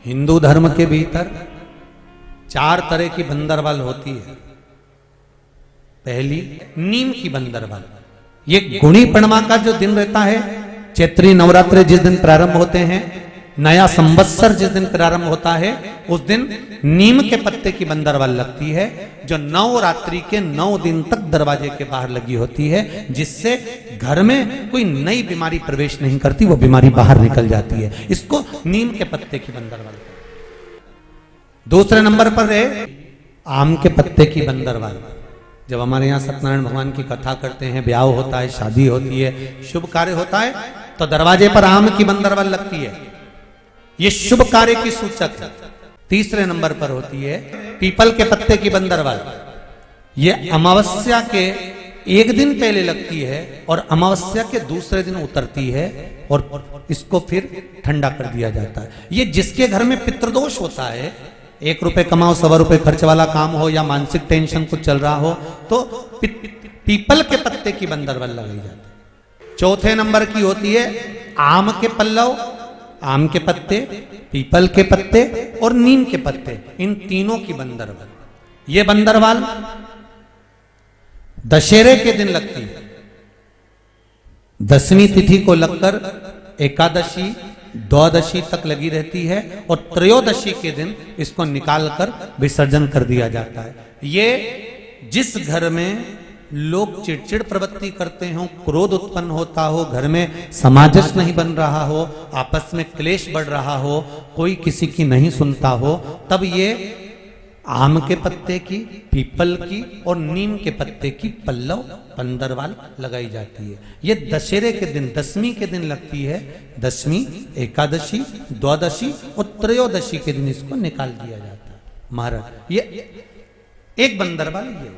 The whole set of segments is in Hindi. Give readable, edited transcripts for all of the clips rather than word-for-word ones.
हिंदू धर्म के भीतर 4 तरह की बंदरवाल होती है। पहली नीम की बंदरवाल, ये गुणी पूर्णिमा का जो दिन रहता है, चैत्री नवरात्रि जिस दिन प्रारंभ होते हैं, नया संवत्सर जिस दिन प्रारंभ होता है, उस दिन नीम के पत्ते की बंदरवाल लगती है, जो नवरात्रि के 9 दिन तक दरवाजे के बाहर लगी होती है, जिससे घर में कोई नई बीमारी प्रवेश नहीं करती, वो बीमारी बाहर निकल जाती है। इसको नीम के पत्ते की बंदरवाल। दूसरे नंबर पर है आम के पत्ते की बंदरवाल। जब हमारे यहाँ सत्यनारायण भगवान की कथा करते हैं, ब्याह होता है, शादी होती है, शुभ कार्य होता है, तो दरवाजे पर आम की बंदरवाल लगती है। ये शुभ कार्य की सूचक है। तीसरे नंबर पर होती है पीपल के पत्ते की बंदरवाल। ये अमावस्या के 1 दिन पहले लगती है और अमावस्या के दूसरे दिन उतरती है, और इसको फिर ठंडा कर दिया जाता है। ये जिसके घर में पितृदोष होता है, 1 रुपए कमाओ 100 रुपए खर्च वाला काम हो, या मानसिक टेंशन कुछ चल रहा हो, तो पीपल के पत्ते की बंदरवाल लगाई जाती है। चौथे नंबर की होती है आम के पल्लव, आम के पत्ते, पीपल के पत्ते और नीम के पत्ते, इन तीनों की बंदरवाल। ये बंदरवाल दशहरे के दिन लगती है। 10वीं तिथि को लगकर एकादशी द्वादशी तक लगी रहती है, और त्रयोदशी के दिन इसको निकालकर विसर्जन कर दिया जाता है। ये जिस घर में लोग चिड़चिड़ प्रवृत्ति करते हो, क्रोध उत्पन्न होता हो, घर में सामंजस्य नहीं बन रहा हो, आपस में क्लेश बढ़ रहा हो, कोई किसी की नहीं सुनता हो, तब ये आम के पत्ते की, पीपल की और नीम के पत्ते की पल्लव बंदरवाल लगाई जाती है। ये दशहरे के दिन 10वीं के दिन लगती है। 10वीं, एकादशी, द्वादशी और त्रयोदशी के दिन इसको निकाल दिया जाता है। महाराज ये एक बंदरवाल, ये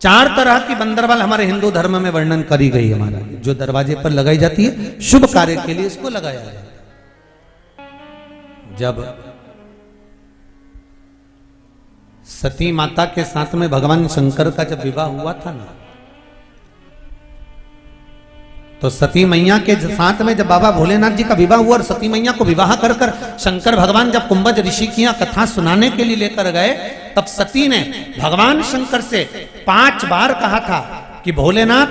4 तरह की बंदरवाल हमारे हिंदू धर्म में वर्णन करी गई है महाराज, जो दरवाजे पर लगाई जाती है। शुभ कार्य के लिए इसको लगाया जाता है। जब सती माता के साथ में भगवान शंकर का जब विवाह हुआ था ना, तो सती मैया के साथ में जब बाबा भोलेनाथ जी का विवाह हुआ और सती मैया को विवाह कर कर शंकर भगवान जब कुंभज ऋषि की कथा सुनाने के लिए लेकर गए, तब सती ने भगवान शंकर से 5 बार कहा था कि भोलेनाथ,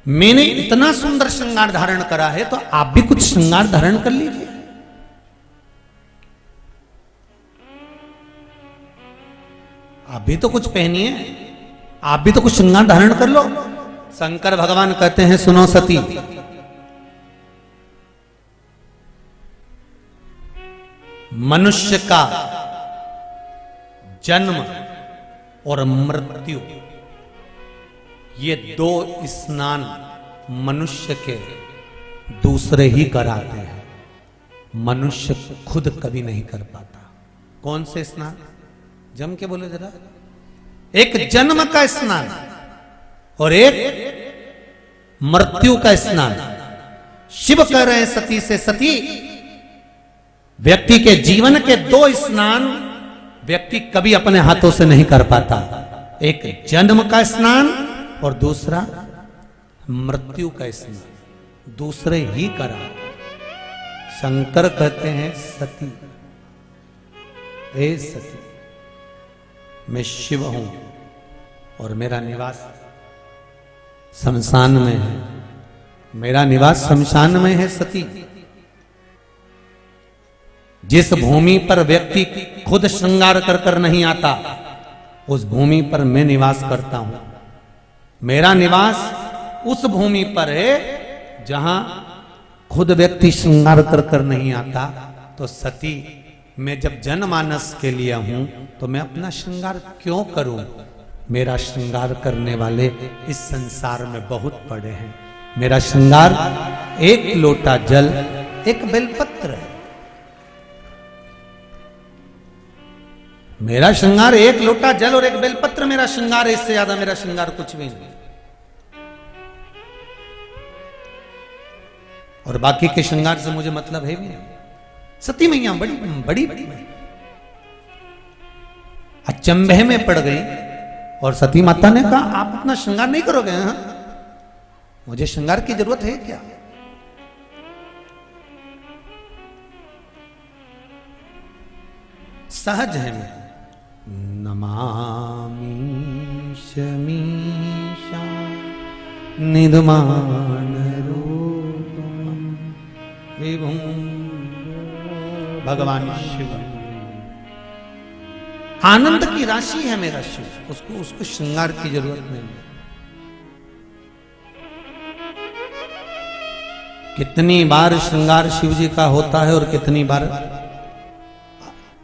मैंने इतना सुंदर श्रृंगार धारण करा है, तो आप भी कुछ श्रृंगार धारण कर लीजिए। आप भी तो कुछ पहनिए, आप भी तो कुछ श्रृंगार धारण कर लो। शंकर भगवान कहते हैं, सुनो सती, मनुष्य का जन्म और मृत्यु, ये 2 स्नान मनुष्य के दूसरे ही कराते हैं, मनुष्य खुद कभी नहीं कर पाता। कौन से स्नान? जम के बोले जरा। एक जन्म का स्नान और एक मृत्यु का स्नान। शिव कह रहे हैं सती से, सती, व्यक्ति के जीवन के 2 स्नान व्यक्ति कभी अपने हाथों से नहीं कर पाता। एक जन्म का स्नान और दूसरा मृत्यु का स्नान, दूसरे ही करा। शंकर कहते हैं, सती, ए सती, मैं शिव हूं और मेरा निवास शमशान में है। मेरा निवास शमशान में है सती। जिस भूमि पर व्यक्ति खुद श्रृंगार कर कर नहीं आता, उस भूमि पर मैं निवास करता हूं। मेरा निवास उस भूमि पर है जहां खुद व्यक्ति श्रृंगार कर कर नहीं आता। तो सती, मैं जब जनमानस के लिए हूं, तो मैं अपना श्रृंगार क्यों करूं? मेरा श्रृंगार करने वाले इस संसार में बहुत पड़े हैं। मेरा श्रृंगार 1 लोटा जल, 1 बेलपत्र है। मेरा श्रृंगार 1 लोटा जल और 1 बेलपत्र मेरा श्रृंगार है। इससे ज्यादा मेरा श्रृंगार कुछ भी नहीं। और बाकी के श्रृंगार से मुझे मतलब है भी नहीं। सती मैया बड़ी बड़ी अचंभे में पड़ गई, और सती माता ने कहा, आप अपना श्रृंगार नहीं करोगे? हाँ, मुझे श्रृंगार की जरूरत है क्या? सहज है मैं। नमामि शमीशा निधमान रूपम विभुम। भगवान शिव आनंद की राशि है मेरा शिव, उसको श्रृंगार की जरूरत नहीं है। कितनी बार श्रृंगार शिव जी का होता है और कितनी बार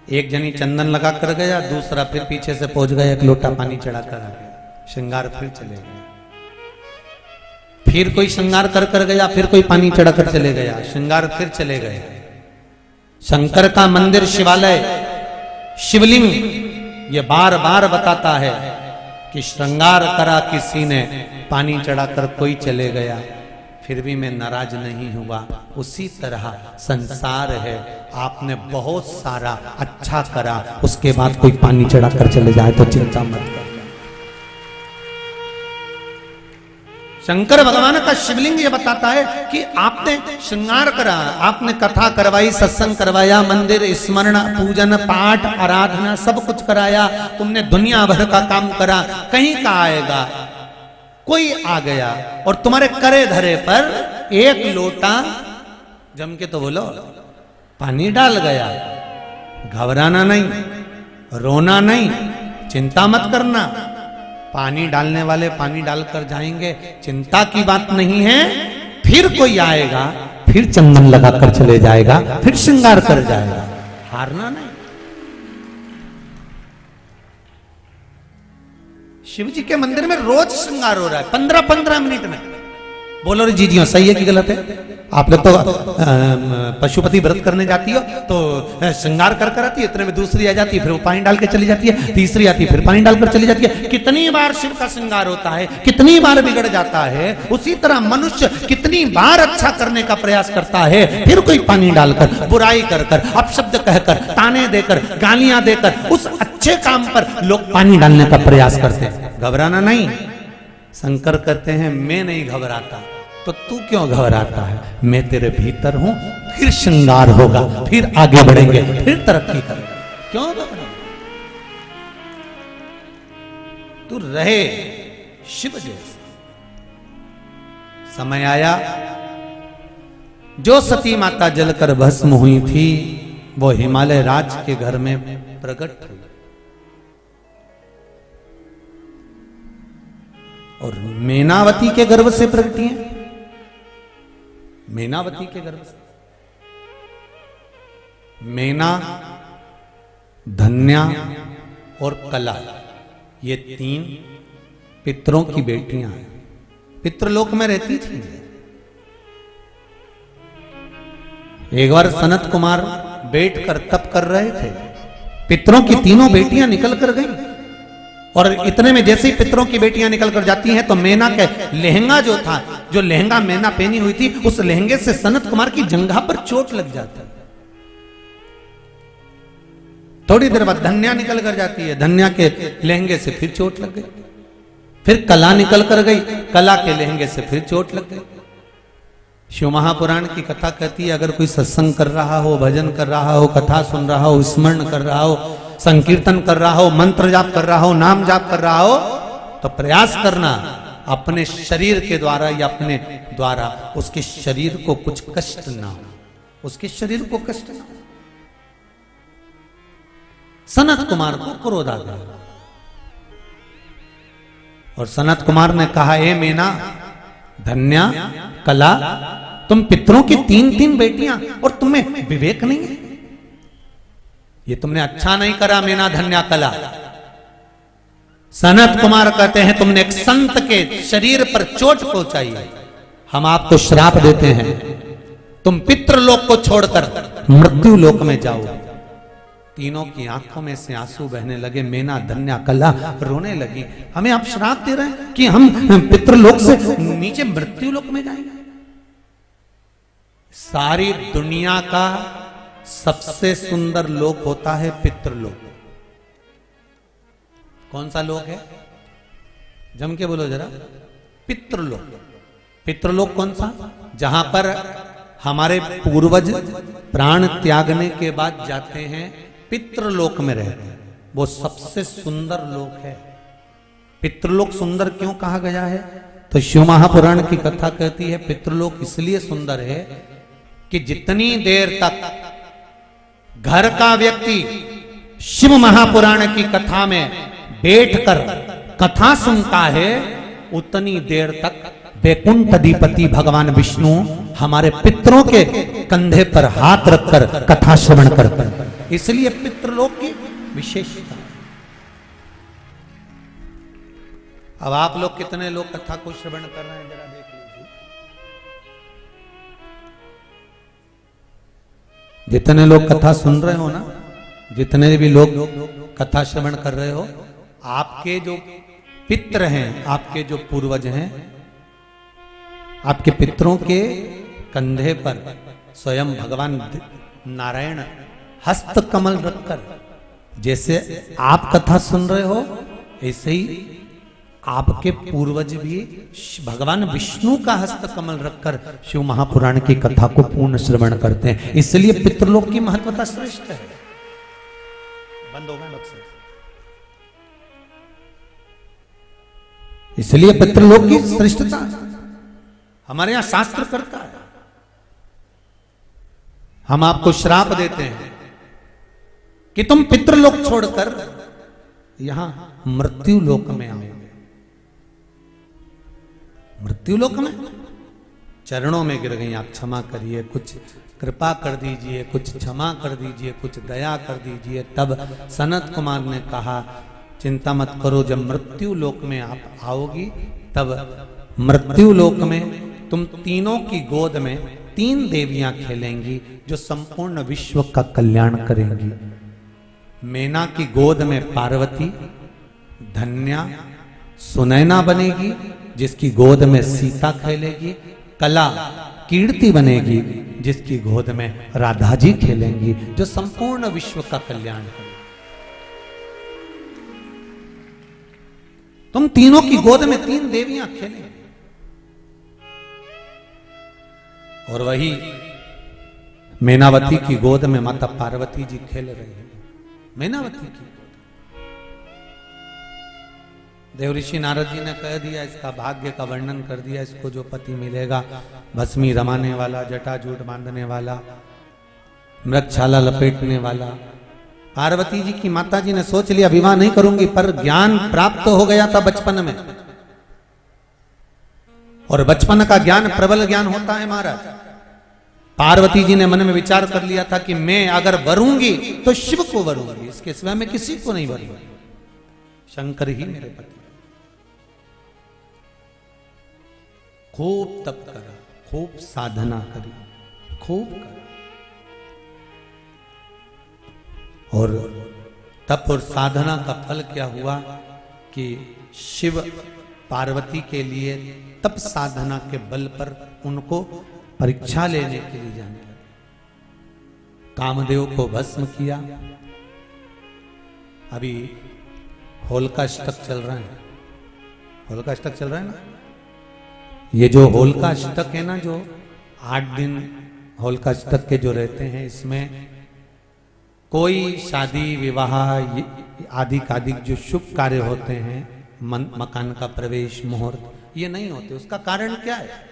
एक जनी चंदन लगा कर गया, दूसरा फिर पीछे से पहुंच गया, एक लोटा पानी चढ़ा कर आ गया, श्रृंगार फिर चले गए। फिर कोई श्रृंगार कर गया, फिर कोई पानी चढ़ा कर चले गया, श्रृंगार फिर चले गए। शंकर का मंदिर शिवालय शिवलिंग ये बार बार बताता है कि श्रृंगार करा किसी ने, पानी चढ़ाकर कोई चले गया, फिर भी मैं नाराज नहीं हुआ। उसी तरह संसार है, आपने बहुत सारा अच्छा करा, उसके बाद कोई पानी चढ़ाकर चले जाए तो चिंता मत कर। शंकर भगवान का शिवलिंग ये बताता है कि आपने श्रृंगार करा, आपने कथा करवाई, सत्संग करवाया, मंदिर स्मरण पूजन पाठ आराधना सब कुछ कराया, तुमने दुनिया भर का काम करा, कहीं का आएगा कोई आ गया और तुम्हारे करे धरे पर एक लोटा जम के तो बोलो पानी डाल गया, घबराना नहीं, रोना नहीं, चिंता मत करना। पानी डालने वाले पानी डालकर जाएंगे, चिंता की बात नहीं है। फिर कोई आएगा, फिर चंदन लगाकर चले जाएगा, फिर श्रृंगार कर जाएगा, हारना नहीं। शिव जी के मंदिर में रोज श्रृंगार हो रहा है 15-15 मिनट में। बोलो रे जीजियों, सही है कि गलत है? आप लोग तो पशुपति व्रत करने जाती हो तो श्रृंगार कर आती है, इतने में दूसरी आ जाती है, फिर वो पानी डाल के चली जाती है, तीसरी आती है, फिर पानी डालकर चली जाती है। कितनी बार शिव का श्रृंगार होता है, कितनी बार बिगड़ जाता है। उसी तरह मनुष्य कितनी बार अच्छा करने का प्रयास करता है, फिर कोई पानी डालकर, बुराई कर अपशब्द कहकर, ताने देकर, गालियां देकर उस अच्छे काम पर लोग पानी डालने का प्रयास करते हैं। घबराना नहीं। शंकर कहते हैं मैं नहीं घबराता, तो तू क्यों घबराता है? मैं तेरे भीतर हूं, फिर श्रृंगार होगा, फिर आगे बढ़ेंगे, फिर तरक्की करेंगे। क्यों घबरा? तू रहे शिव जैसे। समय आया, जो सती माता जलकर भस्म हुई थी वो हिमालय राज के घर में प्रकट हुई और मेनावती के गर्भ से प्रकटी है। मेनावती के गर्भ से मेना, धन्या और कला, ये 3 पितरों की बेटियां हैं। पितृलोक में रहती थी। एक बार सनत कुमार बैठकर तप कर रहे थे, पितरों की तीनों बेटियां निकल कर गईं और इतने में जैसे ही पितरों की बेटियां निकल कर जाती हैं तो मेना के लहंगा जो था, जो लहंगा मेना पहनी हुई थी, उस लहंगे से सनत कुमार की जंघा पर चोट लग जाती है। थोड़ी देर बाद धन्या निकल कर जाती है, धन्या के लहंगे से फिर चोट लग गई। फिर कला निकल कर गई, कला के लहंगे से फिर चोट लग गई। शिव महापुराण की कथा कहती है, अगर कोई सत्संग कर रहा हो, भजन कर रहा हो, कथा सुन रहा हो, स्मरण कर रहा हो, संकीर्तन कर रहा हो, मंत्र जाप कर रहा हो, नाम जाप कर रहा हो, तो प्रयास करना अपने शरीर के द्वारा या अपने द्वारा उसके शरीर को कुछ कष्ट ना हो, उसके शरीर को कष्ट ना हो। सनत कुमार को क्रोध आ गया और सनत कुमार ने कहा, ए मेना, धन्या, कला, तुम पितरों की 3-3 बेटियां और तुम्हें विवेक नहीं है। ये तुमने अच्छा नहीं करा मेना, धन्या, कला। सनत कुमार कहते हैं तुमने एक संत के शरीर पर चोट पहुंचाई है, हम आपको श्राप देते हैं, तुम पितृलोक को छोड़कर मृत्यु लोक में जाओ। तीनों की आंखों में से आंसू बहने लगे। मेना, धन्या, कला रोने लगी। हमें आप श्राप दे रहे हैं कि हम पितृलोक से नीचे मृत्यु लोक में जाएंगे। सारी दुनिया का सबसे सुंदर लोक होता है पितृलोक। कौन सा लोक है? जम के बोलो जरा। पितृलोक। पितृलोक कौन सा? जहां पर हमारे पूर्वज प्राण त्यागने के बाद जाते हैं पितृलोक में रहते हैं, वो सबसे सुंदर लोक है। पितृलोक सुंदर क्यों कहा गया है? तो शिव महापुराण की कथा कहती है पितृलोक इसलिए सुंदर है कि जितनी देर तक घर का व्यक्ति शिव महापुराण की कथा में बैठकर कथा सुनता है, उतनी देर तक वैकुंठ अधिपति भगवान विष्णु हमारे पितरों के कंधे पर हाथ रखकर कथा श्रवण करते हैं। इसलिए पितृलोक की विशेषता। अब आप लोग कितने लोग कथा को श्रवण कर रहे हैं, जरा देख लीजिए। जितने लोग कथा सुन रहे हो ना, जितने भी लोग कथा श्रवण कर रहे हो, आपके जो पितृ हैं, आपके जो पूर्वज हैं, आपके पितरों के कंधे पर स्वयं भगवान नारायण हस्त कमल रखकर, जैसे आप कथा सुन रहे हो ऐसे ही आपके पूर्वज भी भगवान विष्णु का हस्त कमल रखकर शिव महापुराण की कथा को पूर्ण श्रवण करते हैं। इसलिए पितृलोक की महत्वता श्रेष्ठ है। बंद हो गए बक्से। इसलिए पितृलोक की श्रेष्ठता हमारे यहां शास्त्र करता है। हम आपको श्राप देते हैं कि तुम पितृलोक छोड़कर यहां मृत्यु लोक में आओगे। मृत्यु लोक में चरणों में गिर गई, आप क्षमा करिए, कुछ कृपा कर दीजिए, कुछ क्षमा कर दीजिए, कुछ दया कर दीजिए। तब सनत कुमार ने कहा चिंता मत करो, जब मृत्यु लोक में आप आओगी तब मृत्यु लोक में तुम तीनों की गोद में 3 देवियां खेलेंगी जो संपूर्ण विश्व का कल्याण करेंगी। मैना की गोद में पार्वती, धन्या सुनैना बनेगी जिसकी गोद में सीता खेलेगी, कला कीर्ति बनेगी जिसकी गोद में राधा जी खेलेंगी जो संपूर्ण विश्व का कल्याण करेंगी। तुम तीनों की गोद में 3 देवियां खेलेंगी। और वही मैनावती की गोद में माता पार्वती जी खेल रही हैं। मैनावती की देवऋषि नारद जी ने कह दिया, इसका भाग्य का वर्णन कर दिया। इसको जो पति मिलेगा, भस्मी रमाने वाला, जटाजूट बांधने वाला, मृगछाला लपेटने वाला। पार्वती जी की माता जी ने सोच लिया विवाह नहीं करूंगी, पर ज्ञान प्राप्त हो गया था बचपन में, और बचपन का ज्ञान प्रबल ज्ञान होता है महाराज। पार्वती जी ने मन में विचार कर लिया था कि मैं अगर वरूंगी तो शिव को वरूंगी, इसके सिवा मैं किसी को नहीं वरूंगी, शंकर ही मेरे पति। खूब तप करा, खूब साधना करी, खूब करा, और तप और साधना का फल क्या हुआ कि शिव पार्वती के लिए तप साधना के बल पर उनको परीक्षा लेने के लिए जाने लगे। कामदेव को भस्म किया। अभी होलिकाष्टक चल रहा है, होलिकाष्टक चल रहा है ना। ये जो होलिकाष्टक है ना, जो 8 दिन होलिकाष्टक के जो रहते हैं, इसमें कोई शादी विवाह आदि कादिक जो शुभ कार्य होते हैं, मकान का प्रवेश मुहूर्त, ये नहीं होते। उसका कारण क्या है?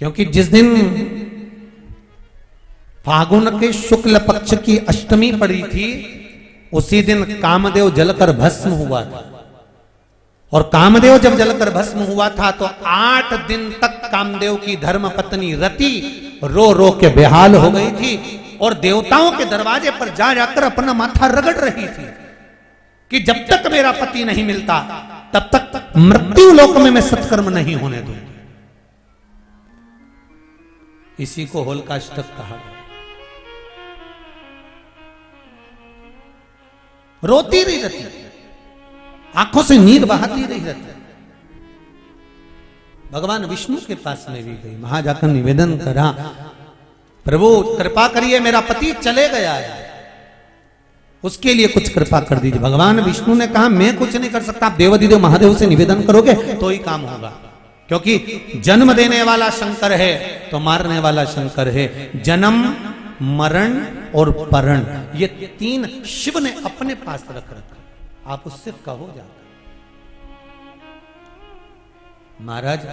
क्योंकि जिस दिन फागुन के शुक्ल पक्ष की अष्टमी पड़ी थी, उसी दिन कामदेव जलकर भस्म हुआ था। और कामदेव जब जलकर भस्म हुआ था तो 8 दिन तक कामदेव की धर्म पत्नी रति रो रो के बेहाल हो गई थी, और देवताओं के दरवाजे पर जा जाकर अपना माथा रगड़ रही थी कि जब तक मेरा पति नहीं मिलता तब तक मृत्यु लोक में मैं सत्कर्म नहीं होने दूंगी। इसी को होलिकाष्टक कहा गया। रोती रही रहती, आंखों से नीर बहाती रही रहती। भगवान विष्णु के पास में भी गई, वहां जाकर निवेदन करा, प्रभु कृपा करिए, मेरा पति चले गया है, उसके लिए कुछ कृपा कर दीजिए। भगवान विष्णु ने कहा मैं कुछ नहीं कर सकता, आप देवाधिदेव महादेव से निवेदन करोगे तो ही काम होगा, क्योंकि जन्म देने वाला शंकर है तो मारने वाला शंकर है। जन्म मरण और परण, ये तीन शिव ने अपने पास रख रखा। आप उससे कहो जाकर महाराज,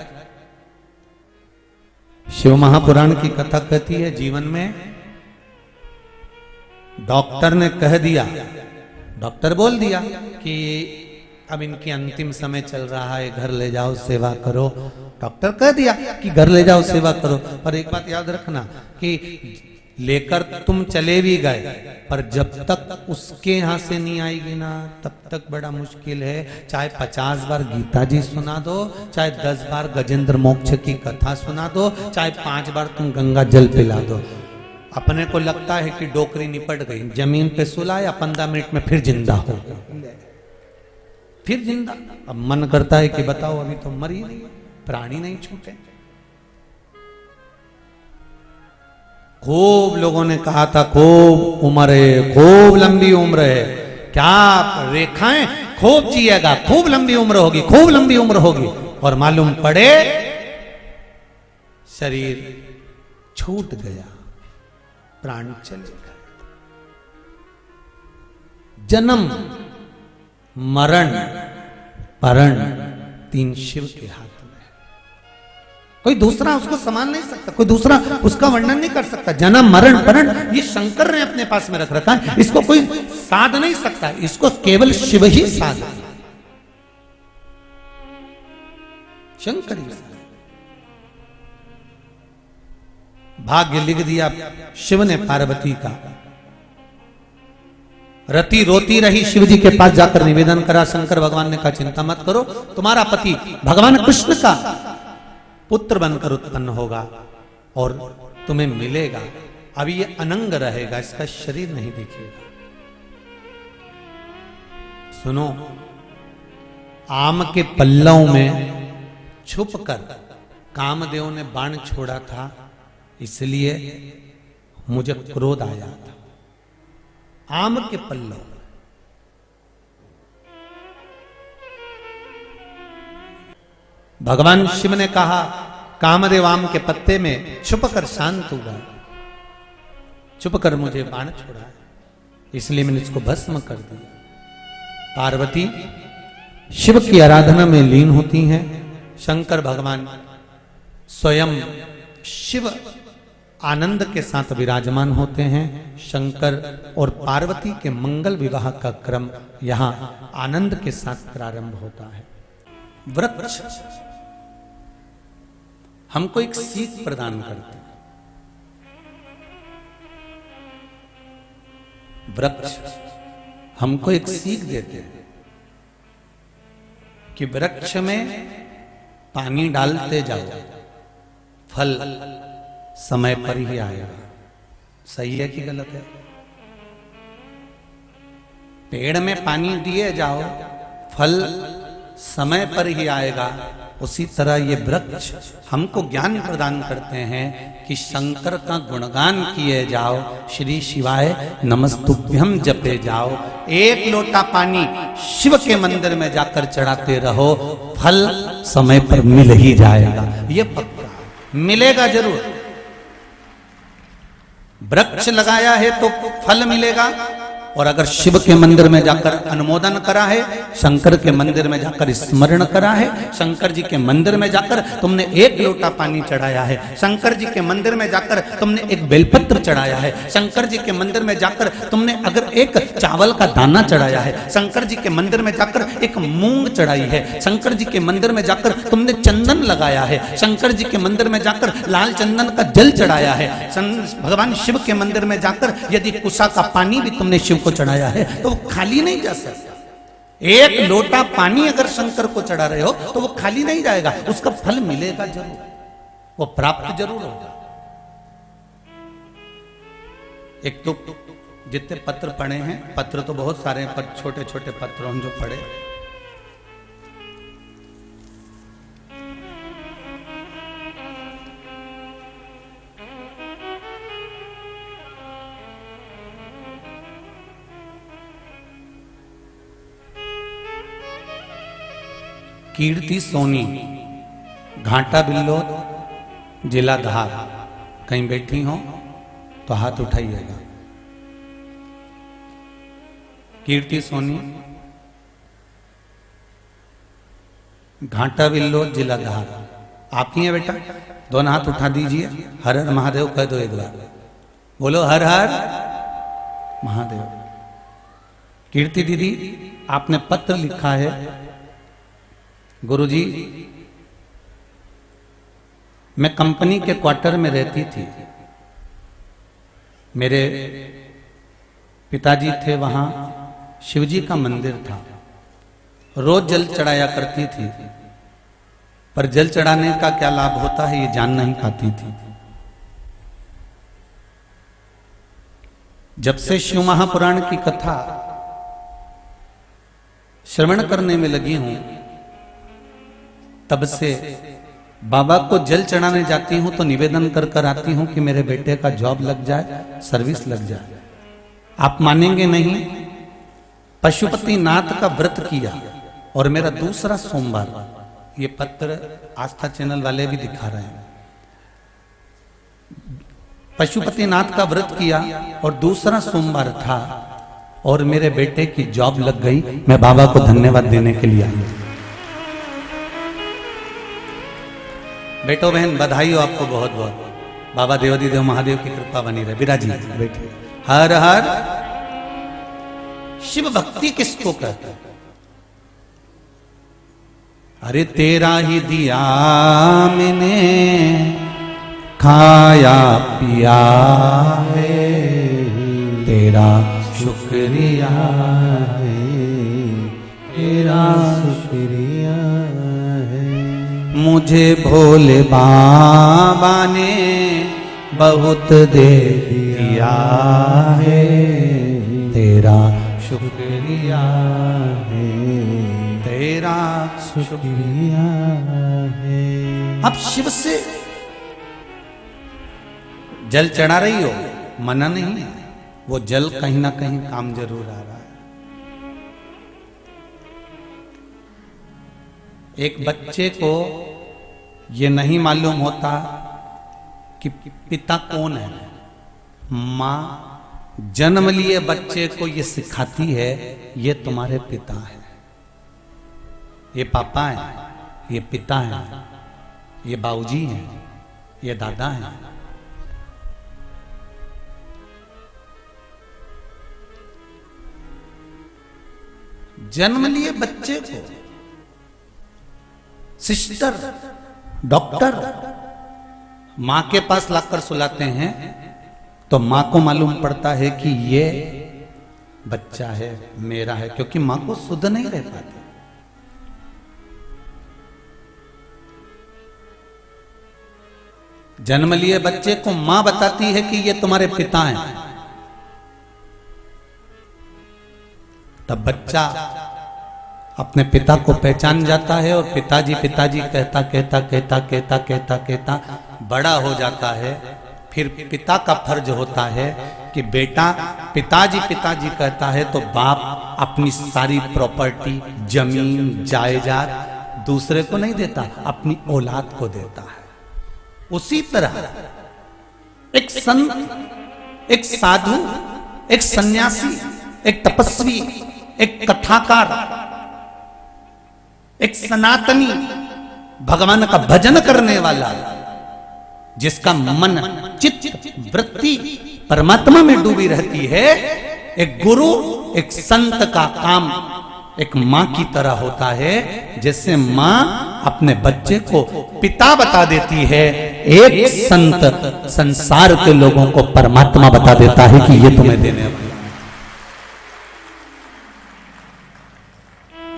शिव महापुराण की कथा कहती है, जीवन में डॉक्टर ने कह दिया, डॉक्टर बोल दिया कि अब इनकी अंतिम समय चल रहा है, घर ले जाओ सेवा करो। डॉक्टर कह दिया कि घर ले जाओ सेवा करो, पर एक बात याद रखना कि लेकर तुम चले भी गए, पर जब तक उसके यहां से नहीं आएगी ना, तब तक बड़ा मुश्किल है। चाहे 50 बार गीता जी सुना दो, चाहे 10 बार गजेंद्र मोक्ष की कथा सुना दो, चाहे 5 बार तुम गंगा जल पिला दो, अपने को लगता है कि डोकरी निपट गई, जमीन पे सुलाया, 15 मिनट में फिर जिंदा हो गई, फिर जिंदा। अब मन करता है कि बताओ अभी तो मर ही नहीं, प्राणी नहीं छूटे। खूब लोगों ने कहा था खूब उम्र है, खूब लंबी उम्र है, क्या रेखाएं, खूब जिएगा, खूब लंबी उम्र होगी, खूब लंबी उम्र होगी, और मालूम पड़े शरीर छूट गया, प्राण चले गए। जन्म मरण परण तीन शिव के हाथ में है, कोई दूसरा उसको संभाल नहीं सकता, कोई दूसरा उसका वर्णन नहीं कर सकता। जन्म मरण परण ये शंकर ने अपने पास में रख रखा है, इसको कोई साध नहीं सकता, इसको केवल शिव ही साध, शंकर ही साध। भाग्य लिख दिया शिव ने पार्वती का। रति रोती रही, शिव जी के पास जाकर निवेदन करा। शंकर भगवान ने कहा चिंता मत करो, तुम्हारा पति भगवान कृष्ण का पुत्र बनकर उत्पन्न होगा और तुम्हें मिलेगा। अभी ये अनंग रहेगा, इसका शरीर नहीं दिखेगा। सुनो, आम के पल्लव में छुपकर कामदेव ने बाण छोड़ा था, इसलिए मुझे क्रोध आया था। आम के पल्लव, भगवान शिव ने कहा कामदेव आम के पत्ते में छुपकर शांत हुआ, छुपकर मुझे बाण छोड़ा है, इसलिए मैंने इसको भस्म कर दिया। पार्वती शिव की आराधना में लीन होती हैं। शंकर भगवान स्वयं शिव आनंद के साथ विराजमान होते हैं। शंकर और पार्वती के मंगल विवाह का क्रम यहां आनंद के साथ प्रारंभ होता है। वृक्ष हमको एक सीख प्रदान करते हैं। वृक्ष हमको एक सीख देते हैं कि वृक्ष में पानी डालते जाओ, फल समय पर ही आएगा। सही है कि गलत है? पेड़ में पानी दिए जाओ, फल समय पर ही आएगा। उसी तरह ये वृक्ष हमको ज्ञान प्रदान करते हैं कि शंकर का गुणगान किए जाओ, श्री शिवाय नमस्तुभ्यम जपे जाओ। एक लोटा पानी शिव के मंदिर में जाकर चढ़ाते रहो, फल समय पर मिल ही जाएगा। ये पक्का मिलेगा जरूर। वृक्ष लगाया है तो फल मिलेगा, और अगर शिव के मंदिर में जाकर अनुमोदन करा है, शंकर के मंदिर में जाकर स्मरण करा है, शंकर जी के मंदिर में जाकर तुमने एक लोटा पानी चढ़ाया है, शंकर जी के मंदिर में जाकर तुमने एक बेलपत्र चढ़ाया है, शंकर जी के मंदिर में जाकर तुमने अगर एक चावल का दाना चढ़ाया है, शंकर जी के मंदिर में जाकर एक मूंग चढ़ाई है, शंकर जी के मंदिर में जाकर तुमने चंदन लगाया है, शंकर जी के मंदिर में जाकर लाल चंदन का जल चढ़ाया है, भगवान शिव के मंदिर में जाकर यदि कुशा का पानी भी तुमने शिव को चढ़ाया है तो वो खाली नहीं जा सकता। एक लोटा पानी अगर शंकर को चढ़ा रहे हो तो वो खाली नहीं जाएगा, उसका फल मिलेगा जरूर, वो प्राप्त जरूर होगा। एक तो जितने पत्र पढ़े हैं, पत्र तो बहुत सारे हैं, पर छोटे छोटे पत्र हम जो पढ़े, कीर्ति सोनी, घाटा बिल्लो, जिला धार, कहीं बैठी हो, तो हाथ उठाइएगा। कीर्ति सोनी, घाटा बिल्लो, जिला धार। आप ही हैं बेटा? दोनों हाथ उठा दीजिए, हर हर महादेव कह दो एक बार, बोलो हर हर महादेव। कीर्ति दीदी, आपने पत्र लिखा है, गुरुजी मैं कंपनी के क्वार्टर में रहती थी, मेरे पिताजी थे, वहां शिवजी का मंदिर था, रोज जल चढ़ाया करती थी, पर जल चढ़ाने का क्या लाभ होता है ये जान नहीं पाती थी। जब से शिव महापुराण की कथा श्रवण करने में लगी हूं, तब से बाबा को जल चढ़ाने जाती हूं तो निवेदन कर कर आती हूं कि मेरे बेटे का जॉब लग जाए, सर्विस लग जाए। आप मानेंगे नहीं, पशुपति नाथ का व्रत किया और मेरा दूसरा सोमवार, ये पत्र आस्था चैनल वाले भी दिखा रहे हैं, पशुपति नाथ का व्रत किया और दूसरा सोमवार था और मेरे बेटे की जॉब लग गई। मैं बाबा को धन्यवाद देने के लिए आई। बेटो बहन बधाई हो आपको बहुत बहुत। बाबा देवादी देव महादेव की कृपा बनी रहे। विराजी बैठिए। हर हर। शिव भक्ति किसको कहते हैं? अरे तेरा ही दिया मैंने, खाया पिया है, तेरा शुक्रिया है, तेरा शुक्रिया है। मुझे भोले बाबा ने बहुत दे दिया है, तेरा शुक्रिया है, तेरा शुक्रिया है। अब शिव से जल चढ़ा रही हो, मना नहीं है, वो जल कहीं ना कहीं काम जरूर आ रहा है। एक बच्चे को ये नहीं मालूम होता कि पिता कौन है। माँ जन्म लिए बच्चे को ये सिखाती है, ये तुम्हारे पिता है, ये पापा है, ये पिता है, ये बाबूजी हैं, ये दादा हैं। जन्म लिए बच्चे को सिस्टर, डॉक्टर मां के पास लाकर सुलाते हैं तो मां को मालूम पड़ता है कि ये बच्चा है, मेरा है, क्योंकि मां को शुद्ध नहीं रह पाती। जन्म लिए बच्चे को मां बताती है कि ये तुम्हारे पिता हैं, तब बच्चा अपने पिता को पहचान जाता है और पिताजी पिताजी कहता कहता कहता कहता कहता कहता बड़ा हो जाता है। फिर पिता का फर्ज होता है कि बेटा पिताजी पिताजी कहता है तो बाप अपनी सारी प्रॉपर्टी, जमीन, जायदाद दूसरे को नहीं देता, अपनी औलाद को देता है। उसी तरह एक संत, एक साधु, एक सन्यासी, एक तपस्वी, एक कथाकार, एक सनातनी, भगवान का भजन करने वाला, जिसका मन, चित्त, वृत्ति परमात्मा में डूबी रहती है, एक गुरु, एक संत का काम एक मां की तरह होता है। जैसे मां अपने बच्चे को पिता बता देती है, एक संत संसार के लोगों को परमात्मा बता देता है कि ये तुम्हें देने वाला।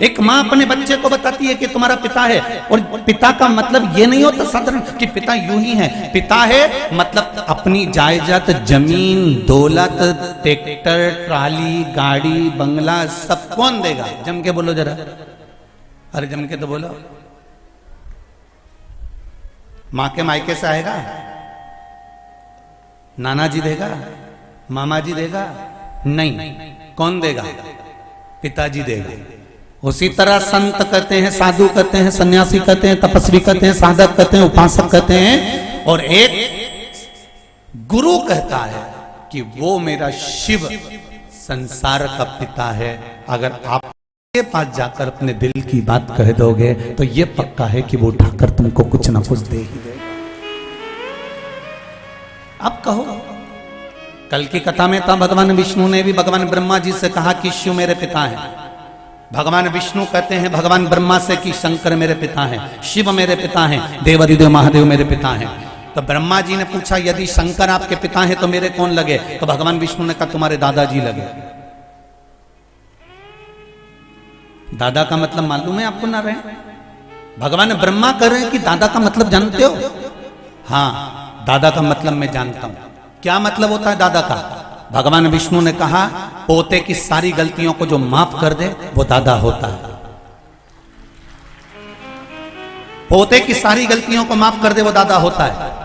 एक मां अपने बच्चे को बताती है कि तुम्हारा पिता है, और पिता का मतलब ये नहीं होता साधारण कि पिता यूं ही है। पिता है मतलब अपनी जायदाद, जमीन, दौलत, ट्रैक्टर, ट्राली, गाड़ी, बंगला सब कौन देगा? जम के बोलो जरा, अरे जम के तो बोलो। मां के मायके से आएगा? नाना जी देगा? मामा जी देगा? नहीं, कौन देगा? पिताजी देगा। उसी तरह संत कहते हैं, साधु कहते हैं, सन्यासी कहते हैं, तपस्वी कहते हैं, साधक कहते हैं, उपासक कहते हैं, और एक गुरु कहता है कि वो मेरा शिव संसार का पिता है। अगर आप के पास जाकर अपने दिल की बात कह दोगे तो ये पक्का है कि वो उठाकर तुमको कुछ ना कुछ दे ही देगा। अब कहो, कल की कथा में था भगवान विष्णु ने भी भगवान ब्रह्मा जी से कहा कि शिव मेरे पिता हैं। भगवान विष्णु कहते हैं भगवान ब्रह्मा से कि शंकर मेरे पिता हैं, शिव मेरे पिता हैं, देवादिदेव महादेव मेरे पिता हैं। तो ब्रह्मा जी ने पूछा यदि शंकर आपके पिता हैं तो मेरे कौन लगे? तो भगवान विष्णु ने कहा तुम्हारे दादाजी लगे। दादा का मतलब मालूम है आपको ना रहे? भगवान ब्रह्मा कह रहे हैं कि दादा का मतलब जानते हो? हाँ, दादा का मतलब मैं जानता हूं। क्या मतलब होता है दादा का? भगवान विष्णु ने कहा पोते की सारी गलतियों को जो माफ कर दे वो दादा होता है। पोते की सारी गलतियों को माफ कर दे वो दादा होता है।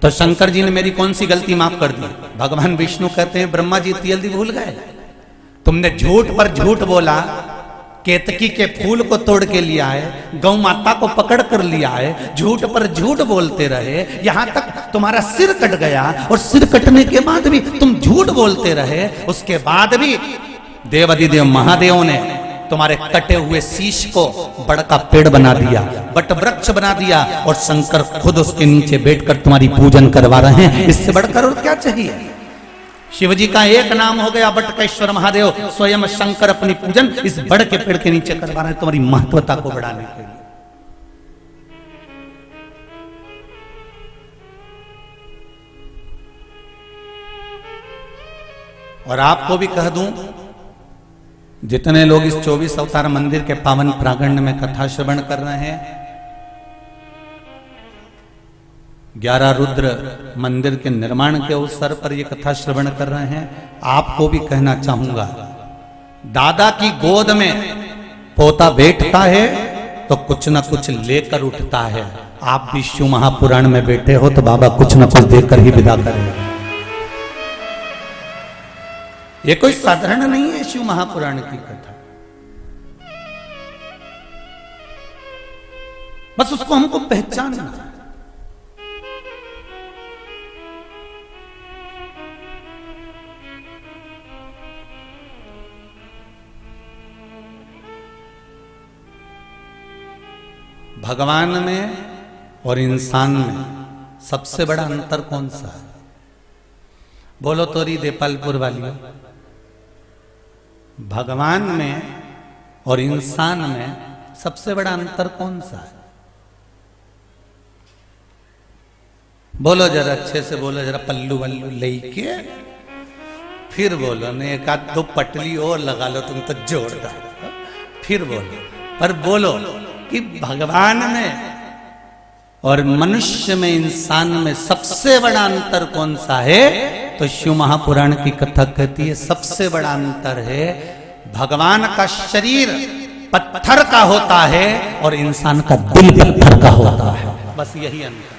तो शंकर जी ने मेरी कौन सी गलती माफ कर दी? भगवान विष्णु कहते हैं ब्रह्मा जी इतनी जल्दी भूल गए? तुमने झूठ पर झूठ बोला, केतकी के फूल को तोड़ के लिया है, गौ माता को पकड़ कर लिया है, झूठ पर झूठ बोलते रहे, यहां तक तुम्हारा सिर कट गया और सिर कटने के बाद भी तुम झूठ बोलते रहे। उसके बाद भी देवादिदेव महादेव ने तुम्हारे कटे हुए शीश को बड़ का पेड़ बना दिया, बट वृक्ष बना दिया, और शंकर खुद उसके नीचे बैठकर तुम्हारी पूजन करवा रहे हैं। इससे बढ़कर और क्या चाहिए? शिवजी का एक नाम हो गया बटकेश्वर महादेव, स्वयं शंकर अपनी पूजन इस बड़ के पेड़ के नीचे करवा रहे हैं तुम्हारी महत्वता को बढ़ाने के लिए। और आपको भी कह दूं, जितने लोग इस 24 अवतार मंदिर के पावन प्रांगण में कथा श्रवण कर रहे हैं, 11 रुद्र मंदिर के निर्माण के अवसर पर ये कथा श्रवण कर रहे हैं, आपको भी कहना चाहूंगा, दादा की गोद में पोता बैठता है तो कुछ ना कुछ लेकर उठता है। आप भी शिव महापुराण में बैठे हो तो बाबा कुछ ना कुछ देकर ही विदा करेंगे। ये कोई साधारण नहीं है शिव महापुराण की कथा। बस उसको हमको पहचानना। भगवान में और इंसान में सबसे बड़ा अंतर कौन सा है? बोलो तोरी देपालपुर वाली। भगवान में और इंसान में सबसे बड़ा अंतर कौन सा है? बोलो जरा अच्छे से बोलो, जरा पल्लू वल्लू लेके फिर बोलो, नहीं एक आध दो पटली और लगा लो तुम तो जोरदार, फिर बोलो। पर बोलो कि भगवान में और मनुष्य में, इंसान में सबसे बड़ा अंतर कौन सा है? तो शिव महापुराण की कथा कहती है सबसे बड़ा अंतर है भगवान का शरीर पत्थर का होता है और इंसान का दिल पत्थर का होता है। बस यही अंतर।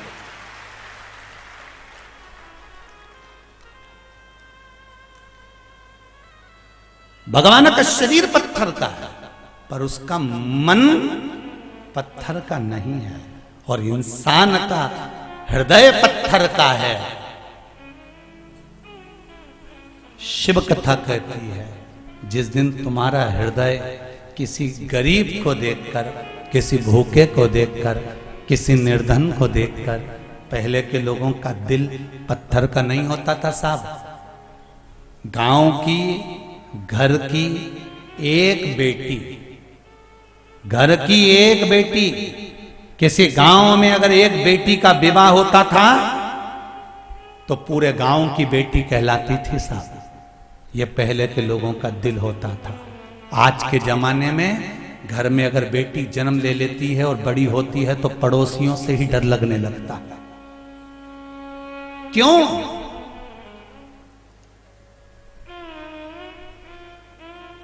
भगवान का शरीर पत्थर का है पर उसका मन पत्थर का नहीं है, और इंसान का हृदय पत्थर का है। शिव कथा कहती है जिस दिन तुम्हारा हृदय किसी गरीब को देखकर, किसी भूखे को देखकर, किसी निर्धन को देखकर, पहले के लोगों का दिल पत्थर का नहीं होता था साहब। गांव की, घर की एक बेटी, घर की एक बेटी, किसी गांव में अगर एक बेटी का विवाह होता था तो पूरे गांव की बेटी कहलाती थी साहब। ये पहले के लोगों का दिल होता था। आज के जमाने में घर में अगर बेटी जन्म ले लेती है और बड़ी होती है तो पड़ोसियों से ही डर लगने लगता है। क्यों?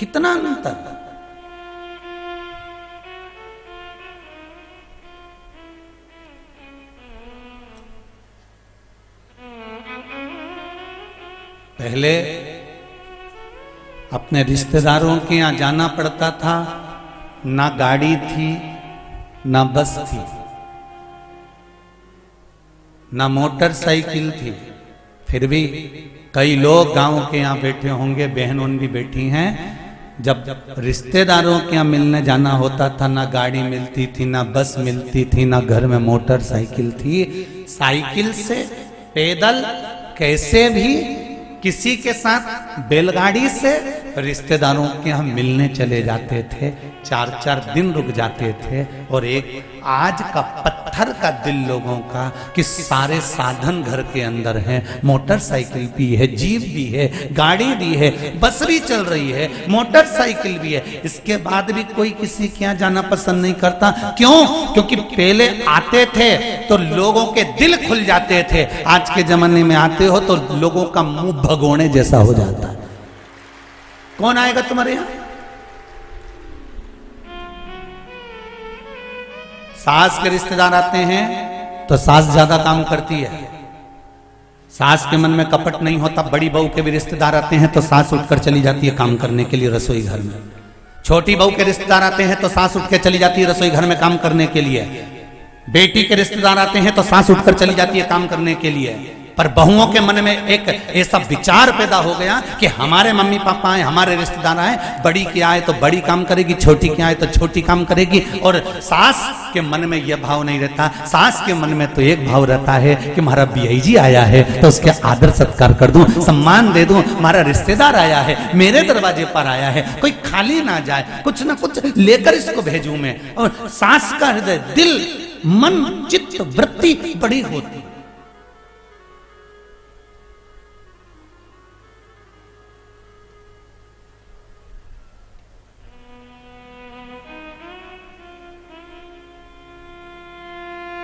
कितना अंतर। पहले अपने रिश्तेदारों के यहां जाना पड़ता था, ना गाड़ी थी, ना बस थी, ना मोटरसाइकिल थी, फिर भी कई लोग गांव के यहाँ बैठे होंगे, बहन उन भी बैठी हैं, जब रिश्तेदारों के यहाँ मिलने जाना होता था, ना गाड़ी मिलती थी, ना बस मिलती थी, ना घर में मोटरसाइकिल थी, साइकिल से पैदल कैसे भी किसी के साथ बैलगाड़ी से रिश्तेदारों के यहाँ मिलने चले जाते थे, 4-4 दिन रुक जाते थे। और एक आज का पत्थर का दिल लोगों का कि सारे साधन घर के अंदर हैं, मोटरसाइकिल भी है, जीप भी है, गाड़ी भी है, बस भी चल रही है, मोटरसाइकिल भी है, इसके बाद भी कोई किसी के यहाँ जाना पसंद नहीं करता। क्यों? क्योंकि पहले आते थे तो लोगों के दिल खुल जाते थे, आज के जमाने में आते हो तो लोगों का मुंह भगोने जैसा हो जाता है। कौन आएगा तुम्हारे यहां? सास के रिश्तेदार आते हैं तो सास ज्यादा काम करती है, सास के मन में कपट नहीं होता। बड़ी बहू के भी रिश्तेदार आते हैं तो सास उठकर चली जाती है काम करने के लिए रसोई घर में। छोटी बहू के रिश्तेदार आते हैं तो सास उठ के चली जाती है रसोई घर में काम करने के लिए। बेटी के रिश्तेदार आते हैं तो सास उठकर चली जाती है काम करने के लिए। पर बहुओं के मन में एक ऐसा विचार पैदा हो गया कि हमारे मम्मी पापा आए, हमारे रिश्तेदार आए, बड़ी की आए तो बड़ी काम करेगी, छोटी की आए तो छोटी काम करेगी। और सास के मन में यह भाव नहीं रहता, सास के मन में तो एक भाव रहता है कि हमारा बीआई जी आया है तो उसके आदर सत्कार कर दूं, सम्मान दे दूं, हमारा रिश्तेदार आया है, मेरे दरवाजे पर आया है, कोई खाली ना जाए, कुछ ना कुछ लेकर इसको भेजूं मैं। और सास का हृदय, दिल, मन, चित्त, वृत्ति बड़ी होती है।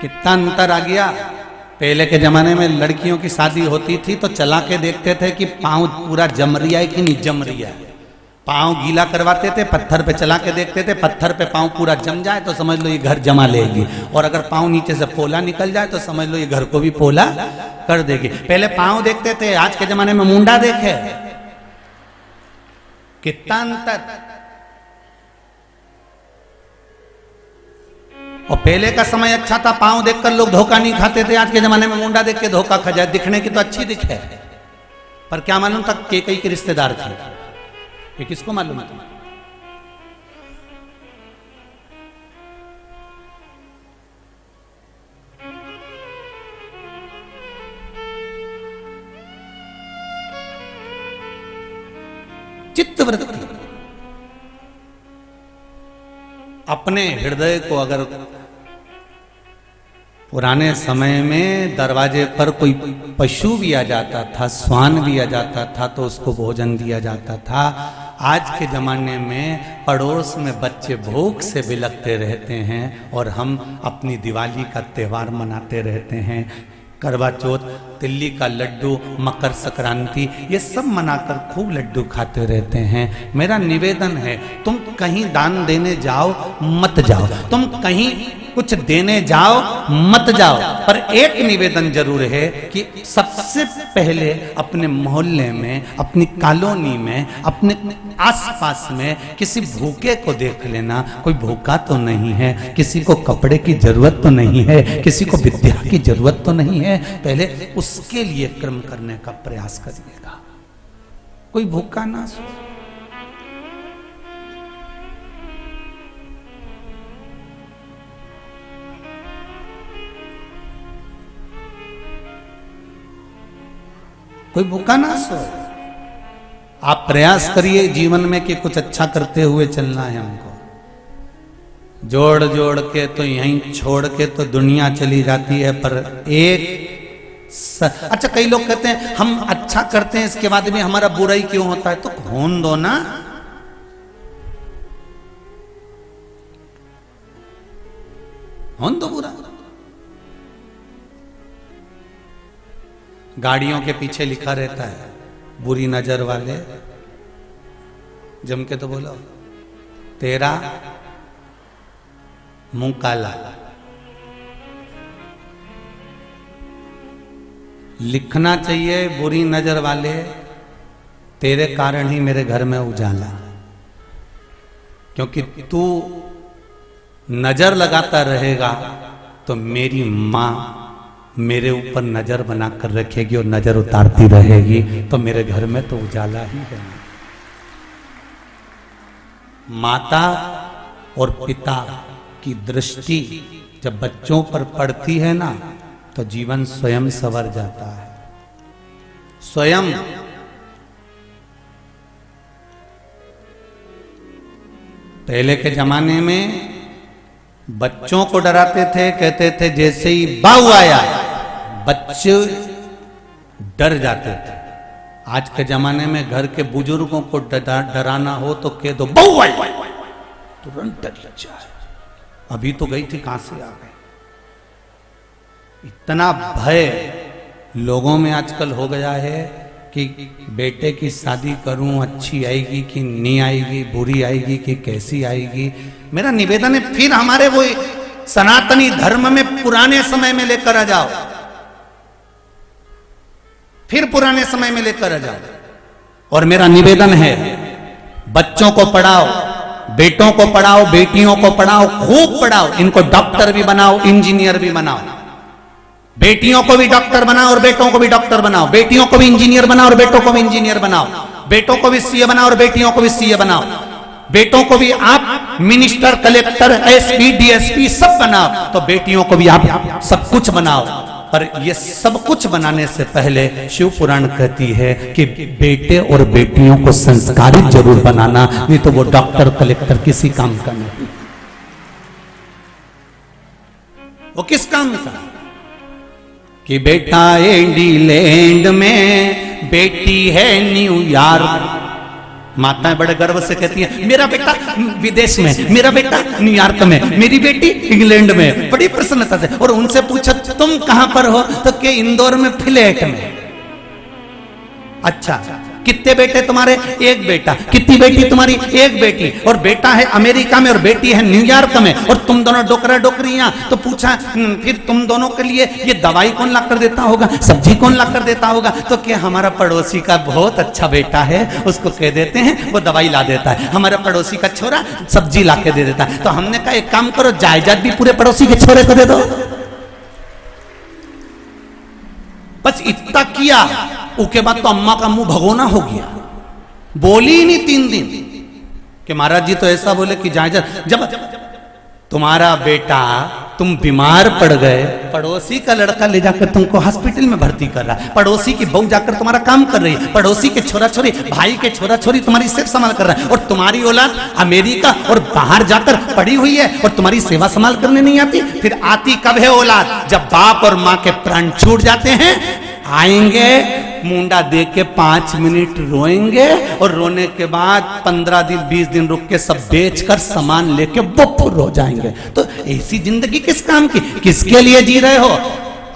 कितना अंतर आ गया। पहले के जमाने में लड़कियों की शादी होती थी तो चला के देखते थे कि पांव पूरा जम रिया है कि नहीं जम रिया है। पांव गीला करवाते थे, पत्थर पे चला के देखते थे, पत्थर पे पांव पूरा जम जाए तो समझ लो ये घर जमा लेगी, और अगर पांव नीचे से पोला निकल जाए तो समझ लो ये घर को भी पोला कर देगी। पहले पांव देखते थे, आज के जमाने में मुंडा देखे। कितना अंतर। और पहले का समय अच्छा था, पांव देखकर लोग धोखा नहीं खाते थे। आज के जमाने में मुंडा देख के धोखा खा जाए। दिखने की तो अच्छी दिखे, पर क्या मालूम था केकई के रिश्तेदार थे, ये किसको मालूम था? चित्तवृत्ति। अपने हृदय को अगर पुराने समय में दरवाजे पर कोई पशु भी आ जाता था, श्वान भी आ जाता था तो उसको भोजन दिया जाता था। आज के ज़माने में पड़ोस में बच्चे भूख से बिलखते रहते हैं और हम अपनी दिवाली का त्यौहार मनाते रहते हैं। करवा चौथ, तिल्ली का लड्डू, मकर संक्रांति, ये सब मनाकर खूब लड्डू खाते रहते हैं। मेरा निवेदन है, तुम कहीं दान देने जाओ मत जाओ, तुम कहीं कुछ देने जाओ मत जाओ, पर एक निवेदन जरूर है कि सबसे पहले अपने मोहल्ले में, अपनी कॉलोनी में, अपने आसपास में किसी भूखे को देख लेना। कोई भूखा तो नहीं है, किसी को कपड़े की जरूरत तो नहीं है, किसी को विद्या की जरूरत तो नहीं है, पहले उसके लिए कर्म करने का प्रयास करिएगा। कोई भूखा ना सो। कोई भूखा ना सो। आप प्रयास करिए जीवन में कि कुछ अच्छा करते हुए चलना है हमको। जोड़ जोड़ के तो यहीं छोड़ के तो दुनिया चली जाती है, पर अच्छा कई लोग कहते हैं हम अच्छा करते हैं इसके बाद भी हमारा बुराई क्यों होता है, तो होने दो ना। होने दो बुरा। गाड़ियों के पीछे लिखा रहता है बुरी नजर वाले, जम के तो बोलो तेरा मुंह काला। लिखना चाहिए बुरी नजर वाले तेरे कारण ही मेरे घर में उजाला, क्योंकि तू नजर लगाता रहेगा तो मेरी मां मेरे ऊपर नजर बना कर रखेगी और नजर उतारती रहेगी तो मेरे घर में तो उजाला ही है। माता और पिता की दृष्टि जब बच्चों पर पड़ती है ना तो जीवन स्वयं संवर जाता है। स्वयं पहले के जमाने में बच्चों को डराते थे, कहते थे जैसे ही बाऊ आया बच्चे डर जाते थे। आज के जमाने में घर के बुजुर्गों को डराना हो तो कह दो बाऊ आई, तुरंत डर जाए। अभी तो गई थी, कहां से आ गई। इतना भय लोगों में आजकल हो गया है कि बेटे की शादी करूं, अच्छी आएगी कि नहीं आएगी, बुरी आएगी कि कैसी आएगी। मेरा निवेदन है फिर हमारे वो सनातनी धर्म में पुराने समय में लेकर आ जाओ, फिर पुराने समय में लेकर आ जाओ। और मेरा निवेदन है बच्चों को पढ़ाओ, बेटों को पढ़ाओ, बेटियों को पढ़ाओ, खूब पढ़ाओ। इनको डॉक्टर भी बनाओ, इंजीनियर भी बनाओ। बेटियों को भी डॉक्टर बनाओ और बेटों को भी डॉक्टर बनाओ। बेटियों को भी इंजीनियर बनाओ और बेटों को भी इंजीनियर बनाओ। बेटों को भी सीए बनाओ और बेटियों को भी सीए बनाओ। बेटों को भी आप मिनिस्टर, कलेक्टर, एसपी, डीएसपी सब बनाओ, तो बेटियों को भी आप सब कुछ बनाओ। पर ये सब कुछ बनाने से पहले शिव पुराण कहती है कि बेटे और बेटियों को संस्कारित जरूर बनाना, नहीं तो वो डॉक्टर, कलेक्टर किसी काम का नहीं। वो किस काम का? कि बेटा इंग्लैंड में, बेटी है न्यूयॉर्क। माताएं बड़े गर्व से कहती हैं मेरा बेटा विदेश में, मेरा बेटा न्यूयॉर्क में, मेरी बेटी इंग्लैंड में, बड़ी प्रसन्नता से। और उनसे पूछा तुम कहां पर हो, तो के इंदौर में फ्लैट में। अच्छा, कितने बेटे तुम्हारे? एक बेटा। कितनी बेटी तुम्हारी? एक बेटी। और बेटा है अमेरिका में और बेटी है न्यूयॉर्क में, और तुम दोनों डोकरा डोकरियां। तो पूछा फिर तुम दोनों के लिए ये दवाई कौन ला कर देता होगा, सब्जी कौन ला कर देता होगा? तो क्या हमारा पड़ोसी का बहुत अच्छा बेटा है, उसको कह देते हैं वो दवाई ला देता है। हमारा पड़ोसी का छोरा सब्जी ला के दे देता है। तो हमने कहा एक काम करो, जायदाद भी पूरे पड़ोसी के छोरे को दे दो। बस इतना किया, उसके बाद तो अम्मा का मुंह भगोना हो गया। बोली ही नहीं 3 दिन कि महाराज जी तो ऐसा बोले कि जब तुम्हारा बेटा, तुम बीमार पड़ गए, पड़ोसी का लड़का ले जाकर तुमको हॉस्पिटल में भर्ती कर रहा है, पड़ोसी की बहू जाकर तुम्हारा काम कर रही है, पड़ोसी के छोरा छोरी, भाई के छोरा छोरी तुम्हारी सेवा संभाल कर रहा है, और तुम्हारी औलाद अमेरिका और बाहर जाकर पड़ी हुई है और तुम्हारी सेवा संभाल करने नहीं आती। फिर आती कब है औलाद? जब बाप और माँ के प्राण छूट जाते हैं। आएंगे, मुंडा दे के 5 मिनट रोएंगे, और रोने के बाद 15 दिन 20 दिन रुक के सब बेचकर सामान लेके बपुर हो जाएंगे। तो ऐसी जिंदगी किस काम की, किसके लिए जी रहे हो?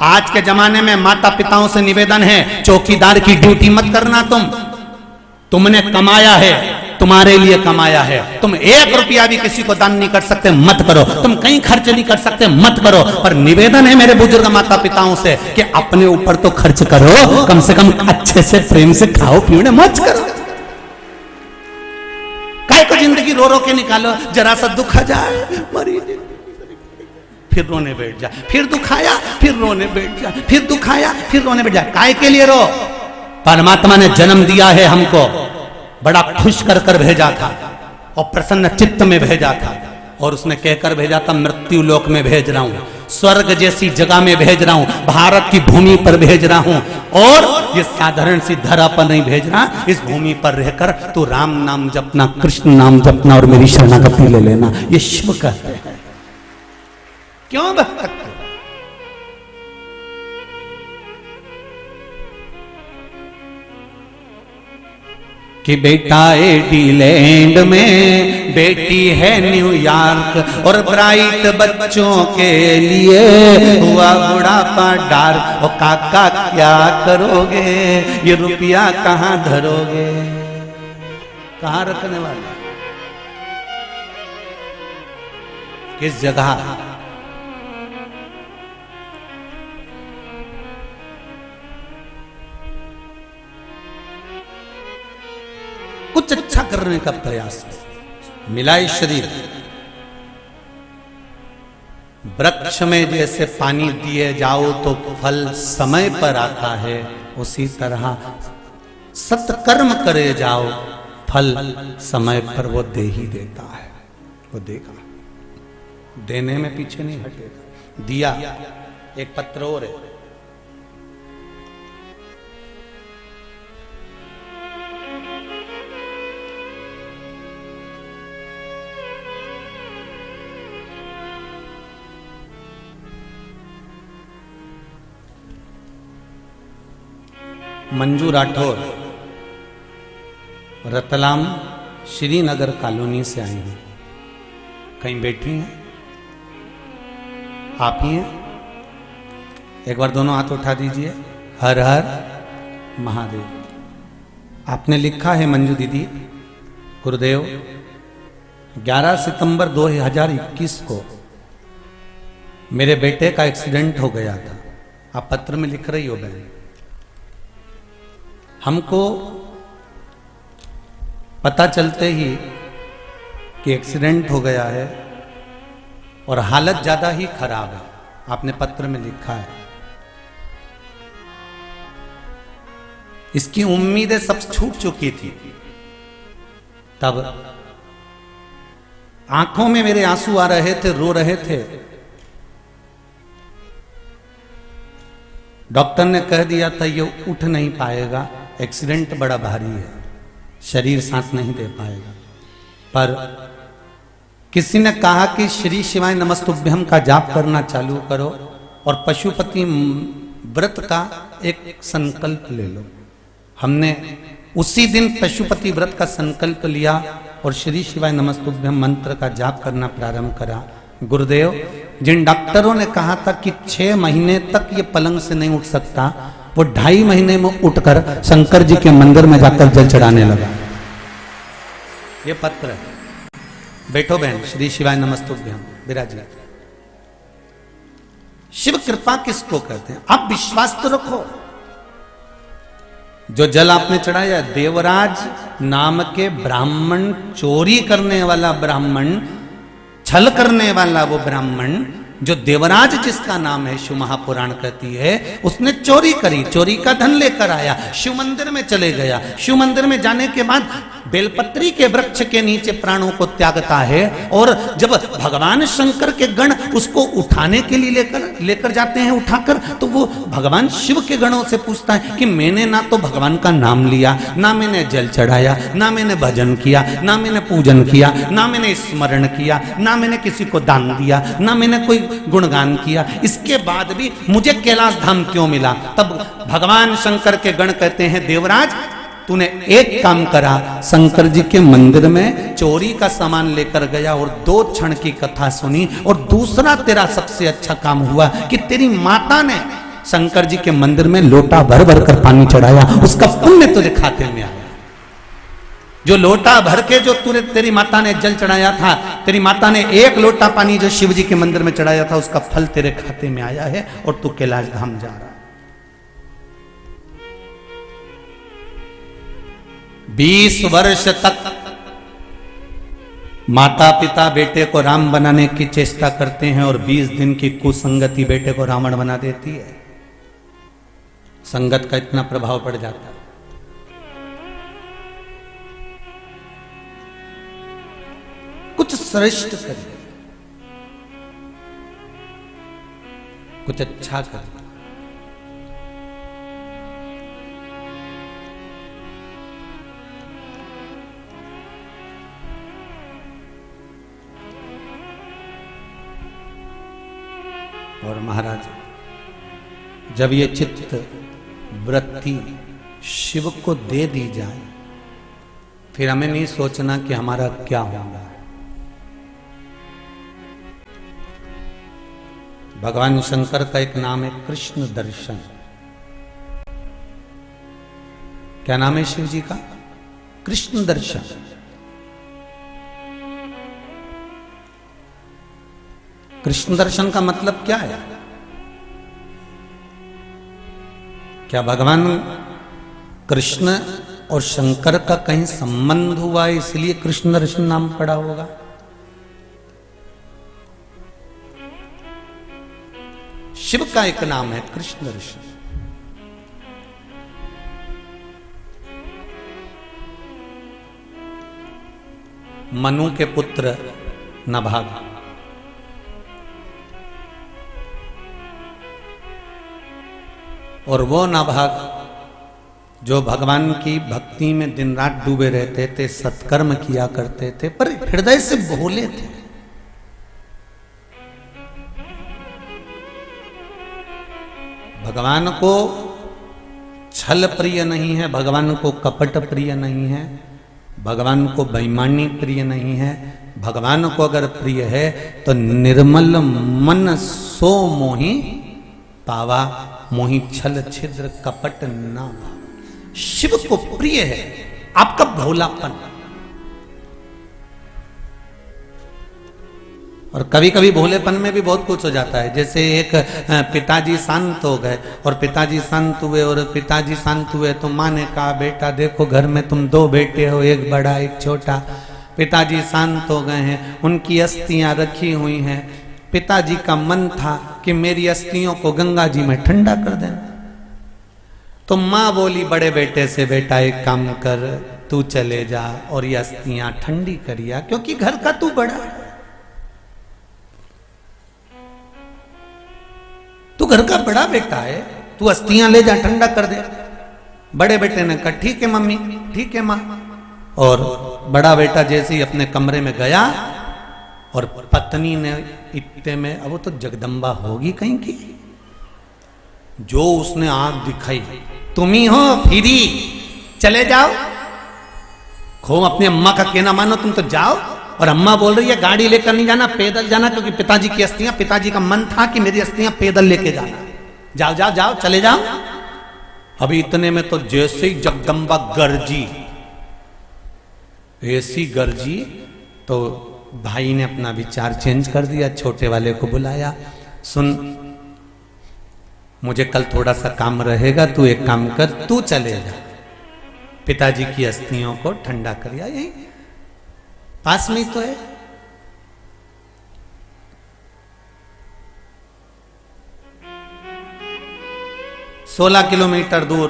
आज के जमाने में माता पिताओं से निवेदन है, चौकीदार की ड्यूटी मत करना। तुमने कमाया है, तुम्हारे लिए कमाया है। तुम 1 रुपया भी किसी को दान नहीं कर सकते, मत करो। तुम कहीं खर्च नहीं कर सकते, मत करो। पर निवेदन है मेरे बुजुर्ग माता पिताओं से कि अपने ऊपर तो खर्च करो, कम से कम अच्छे से प्रेम से खाओ पियो, मौज करो। काय को जिंदगी रो रो के निकालो, जरा सा दुख आ जाए मरी, फिर रोने बैठ जा, फिर दुखाया फिर रोने बैठ जा, फिर दुखाया फिर रोने बैठ जा। काय के लिए रो? परमात्मा ने जन्म दिया है हमको, बड़ा खुश कर कर भेजा था और प्रसन्न चित्त में भेजा था, और उसने कहकर भेजा था मृत्यु लोक में भेज रहा हूं, स्वर्ग जैसी जगह में भेज रहा हूं, भारत की भूमि पर भेज रहा हूं। और ये साधारण सी धरा पर नहीं भेज रहा, इस भूमि पर रहकर तू राम नाम जपना, कृष्ण नाम जपना और मेरी शरणागति ले लेना। ये शिव कहते हैं। क्यों भक्त? कि बेटा एडीलैंड में, बेटी है न्यूयॉर्क, और ब्राइट बच्चों के लिए हुआ बुढ़ापा डार्क। ओ काका क्या करोगे, ये रुपया कहाँ धरोगे, कहाँ रखने वाले, किस जगह? कुछ अच्छा करने का प्रयास मिला। शरीर वृक्ष में जैसे पानी दिए जाओ तो फल समय पर आता है, उसी तरह सत्कर्म करे जाओ, फल समय पर वो दे ही देता है। वो देगा, देने में पीछे नहीं हटेगा। दिया एक पत्र और है, मंजू राठौर रतलाम श्रीनगर कॉलोनी से आई हैं। कहीं बैठी हैं? आप ही हैं? एक बार दोनों हाथ उठा दीजिए। हर हर महादेव। आपने लिखा है मंजू दीदी, गुरुदेव 11 सितंबर 2021 को मेरे बेटे का एक्सीडेंट हो गया था। आप पत्र में लिख रही हो बहन, हमको पता चलते ही कि एक्सीडेंट हो गया है और हालत ज्यादा ही खराब है। आपने पत्र में लिखा है, इसकी उम्मीदें सब छूट चुकी थी। तब आंखों में मेरे आंसू आ रहे थे, रो रहे थे। डॉक्टर ने कह दिया था ये उठ नहीं पाएगा, एक्सीडेंट बड़ा भारी है, शरीर साथ नहीं दे पाएगा। पर किसी ने कहा कि श्री शिवाय नमस्तुभ्यम का जाप करना चालू करो और पशुपति व्रत का एक संकल्प ले लो। हमने उसी दिन पशुपति व्रत का संकल्प लिया और श्री शिवाय नमस्तुभ्यम मंत्र का जाप करना प्रारंभ करा। गुरुदेव, जिन डॉक्टरों ने कहा था कि 6 महीने तक ये पलंग से नहीं उठ सकता, वो 2.5 महीने में उठकर शंकर जी के मंदिर में जाकर जल चढ़ाने लगा। ये पत्र है। बैठो बहन, श्री शिवाय नमस्तुभ्यम विराजिए। शिव कृपा किसको कहते हैं? आप विश्वास तो रखो। जो जल आपने चढ़ाया, देवराज नाम के ब्राह्मण, चोरी करने वाला ब्राह्मण, छल करने वाला वो ब्राह्मण, जो देवराज जिसका नाम है, शिव महापुराण कहती है, उसने चोरी करी, चोरी का धन लेकर आया, शिव मंदिर में चले गया। शिव मंदिर में जाने के बाद बेलपत्री के वृक्ष के नीचे प्राणों को त्यागता है और जब भगवान शंकर के गण उसको उठाने के लिए लेकर जाते हैं, उठाकर, तो वो भगवान शिव के गणों से पूछता है कि मैंने ना तो भगवान का नाम लिया, ना मैंने जल चढ़ाया, ना मैंने भजन किया, ना मैंने पूजन किया, ना मैंने स्मरण किया, ना मैंने किसी को दान दिया, ना मैंने कोई गुणगान किया, इसके बाद भी मुझे कैलाश धाम क्यों मिला? तब भगवान शंकर के गण कहते हैं, देवराज तूने एक काम करा, शंकर जी के मंदिर में चोरी का सामान लेकर गया और 2 क्षण की कथा सुनी, और दूसरा तेरा सबसे अच्छा काम हुआ कि तेरी माता ने शंकर जी के मंदिर में लोटा भर भर कर पानी चढ़ाया, उसका पुण्य तुझे खाते में आया। जो लोटा भर के जो तेरी माता ने जल चढ़ाया था, तेरी माता ने 1 लोटा पानी जो शिव जी के मंदिर में चढ़ाया था, उसका फल तेरे खाते में आया है और तू कैलाश धाम जा रहा है। 20 वर्ष तक माता पिता बेटे को राम बनाने की चेष्टा करते हैं और 20 दिन की कुसंगति बेटे को रावण बना देती है। संगत का इतना प्रभाव पड़ जाता है। कुछ श्रेष्ठ करिए, कुछ अच्छा करिए। और महाराज, जब ये चित्त वृत्ति शिव को दे दी जाए, फिर हमें नहीं सोचना कि हमारा क्या होगा। भगवान शंकर का एक नाम है कृष्ण दर्शन। क्या नाम है शिव जी का? कृष्ण दर्शन। कृष्ण दर्शन का मतलब क्या है? क्या भगवान कृष्ण और शंकर का कहीं संबंध हुआ है इसलिए कृष्ण दर्शन नाम पड़ा होगा? शिव का एक नाम है कृष्ण ऋषि। मनु के पुत्र नभाग, और वो नभाग जो भगवान की भक्ति में दिन रात डूबे रहते थे, सत्कर्म किया करते थे, पर हृदय से भोले थे। भगवान को छल प्रिय नहीं है, भगवान को कपट प्रिय नहीं है, भगवान को बेईमानी प्रिय नहीं है। भगवान को अगर प्रिय है तो निर्मल मन सो मोहि पावा, मोहि छल छिद्र कपट ना भावा। शिव को प्रिय है आपका भोलापन। और कभी कभी भोलेपन में भी बहुत कुछ हो जाता है। जैसे एक पिताजी शांत हो गए, और पिताजी शांत हुए, और पिताजी शांत हुए तो माँ ने कहा बेटा देखो घर में तुम दो बेटे हो, एक बड़ा एक छोटा। पिताजी शांत हो गए हैं, उनकी अस्थियां रखी हुई हैं। पिताजी का मन था कि मेरी अस्थियों को गंगा जी में ठंडा कर देना। तो माँ बोली बड़े बेटे से बेटा एक काम कर, तू चले जा और ये अस्थियां ठंडी करिया, क्योंकि घर का तू बड़ा है, तू घर का बड़ा बेटा है, तू अस्थियां ले जा ठंडा कर दे। बड़े बेटे ने कहा ठीक है मम्मी, ठीक है माँ। और बड़ा बेटा जैसे ही अपने कमरे में गया, और पत्नी ने इतने में, अब वो तो जगदम्बा होगी कहीं की, जो उसने आंख दिखाई, तुम ही हो फिरी, चले जाओ। खूब अपनी अम्मा का कहना मानो, तुम तो जाओ। और अम्मा बोल रही है गाड़ी लेकर नहीं जाना, पैदल जाना, क्योंकि पिताजी की अस्थियां, पिताजी का मन था कि मेरी अस्थियां पैदल लेके जाना। जाओ जाओ जाओ, चले जाओ। अभी इतने में तो जैसे ही जगदम्बा गरजी, ऐसी गरजी, तो भाई ने अपना विचार चेंज कर दिया, छोटे वाले को बुलाया, सुन मुझे कल थोड़ा सा काम रहेगा, तू एक काम कर, तू चले जा, पिताजी की अस्थियों को ठंडा कर। यही पास में तो है। सोलह किलोमीटर दूर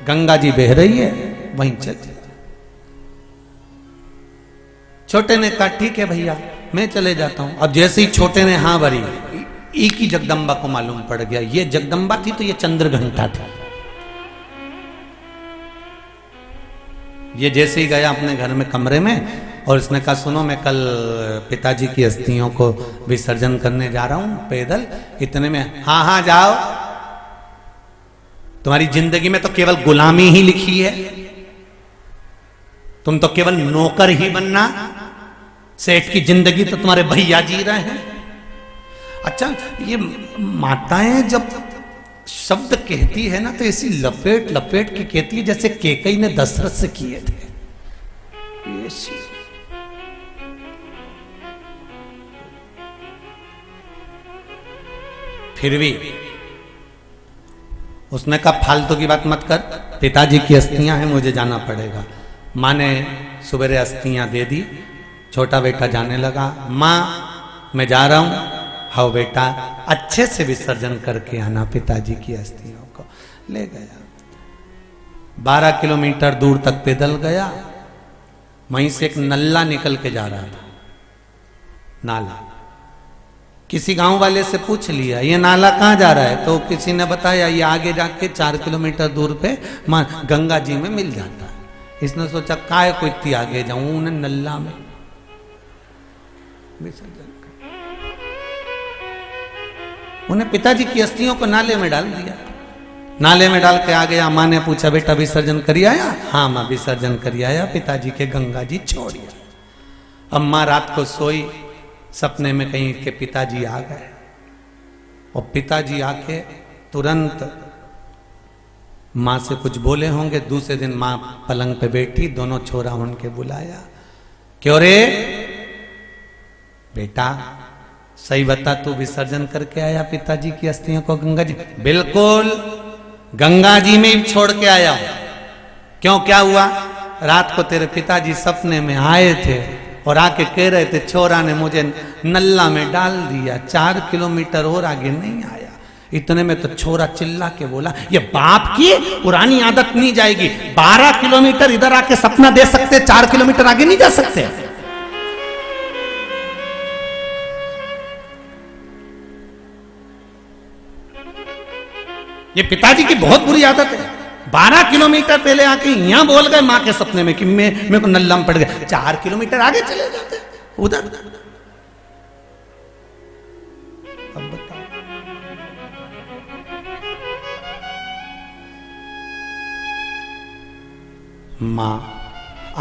गंगा जी बह रही है, वहीं चले। छोटे ने कहा ठीक है भैया मैं चले जाता हूं। अब जैसे ही छोटे ने हाँ भरी, एक ही जगदम्बा को मालूम पड़ गया ये जगदम्बा थी तो ये चंद्र घंटा था। ये जैसे ही गया अपने घर में कमरे में, और इसने कहा सुनो मैं कल पिताजी की अस्थियों को विसर्जन करने जा रहा हूं पैदल। इतने में हाँ हाँ जाओ, तुम्हारी जिंदगी में तो केवल गुलामी ही लिखी है, तुम तो केवल नौकर ही बनना, सेठ की जिंदगी तो तुम्हारे भैया जी रहे हैं। अच्छा ये माताएं जब शब्द कहती है ना तो ऐसी लपेट लपेट के कहती है जैसे केकई ने दशरथ से किए थे। फिर भी उसने कहा फालतू की बात मत कर, पिताजी की अस्थियां हैं मुझे जाना पड़ेगा। माँ ने सुबह अस्थियां दे दी, छोटा बेटा जाने लगा। माँ मैं जा रहा हूं, हाँ बेटा अच्छे से विसर्जन करके आना पिताजी की अस्थियों को। ले गया, 12 किलोमीटर दूर तक पैदल गया। वहीं से एक नल्ला निकल के जा रहा था, नाला। किसी गांव वाले से पूछ लिया ये नाला कहाँ जा रहा है, तो किसी ने बताया ये आगे जाके 4 किलोमीटर दूर पे गंगा जी में मिल जाता है। इसने सोचा काय कोई इतनी आगे जाऊं, उन्हें नल्ला में विसर्जन कर, उन्हें पिताजी की अस्थियों को नाले में डाल दिया। नाले में डाल के आ गया। माँ ने पूछा बेटा विसर्जन करी आया? हाँ माँ विसर्जन करी आया, पिताजी के गंगा जी छोड़िया। अब माँ रात को सोई, सपने में कहीं के पिताजी आ गए, और पिताजी आके तुरंत माँ से कुछ बोले होंगे। दूसरे दिन माँ पलंग पे बैठी, दोनों छोरा उनके बुलाया, क्यों रे बेटा सही बता, तू विसर्जन करके आया पिताजी की अस्थियों को गंगा जी? बिल्कुल, गंगा जी में ही छोड़ के आया हूं। क्यों, क्या हुआ? रात को तेरे पिताजी सपने में आए थे और आके कह रहे थे छोरा ने मुझे नल्ला में डाल दिया, 4 किलोमीटर और आगे नहीं आया। इतने में तो छोरा चिल्ला के बोला, ये बाप की पुरानी आदत नहीं जाएगी। 12 किलोमीटर इधर आके सपना दे सकते, 4 किलोमीटर आगे नहीं जा सकते। ये पिताजी की बहुत बुरी आदत है। 12 किलोमीटर पहले आके यहां बोल गए मां के सपने में कि मेरे को नल्ला में पड़ गया। 4 किलोमीटर आगे चले जाते उधर। अब बताओ, मां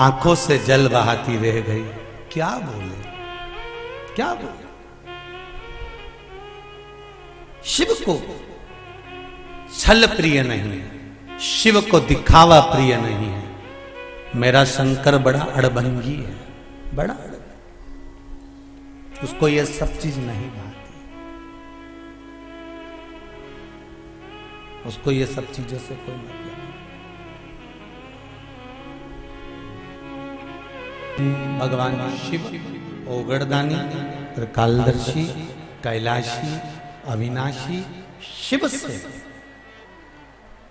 आंखों से जल बहाती रह गई। क्या बोले, क्या बोले। शिव को छल प्रिय नहीं है, शिव को दिखावा प्रिय नहीं है। मेरा शंकर बड़ा अड़भंगी है, बड़ा उसको ये सब चीज नहीं भाती, उसको ये सब चीजों से कोई मतलब नहीं। भगवान शिव ओगड़दानी, त्रिकालदर्शी, कैलाशी, अविनाशी शिव से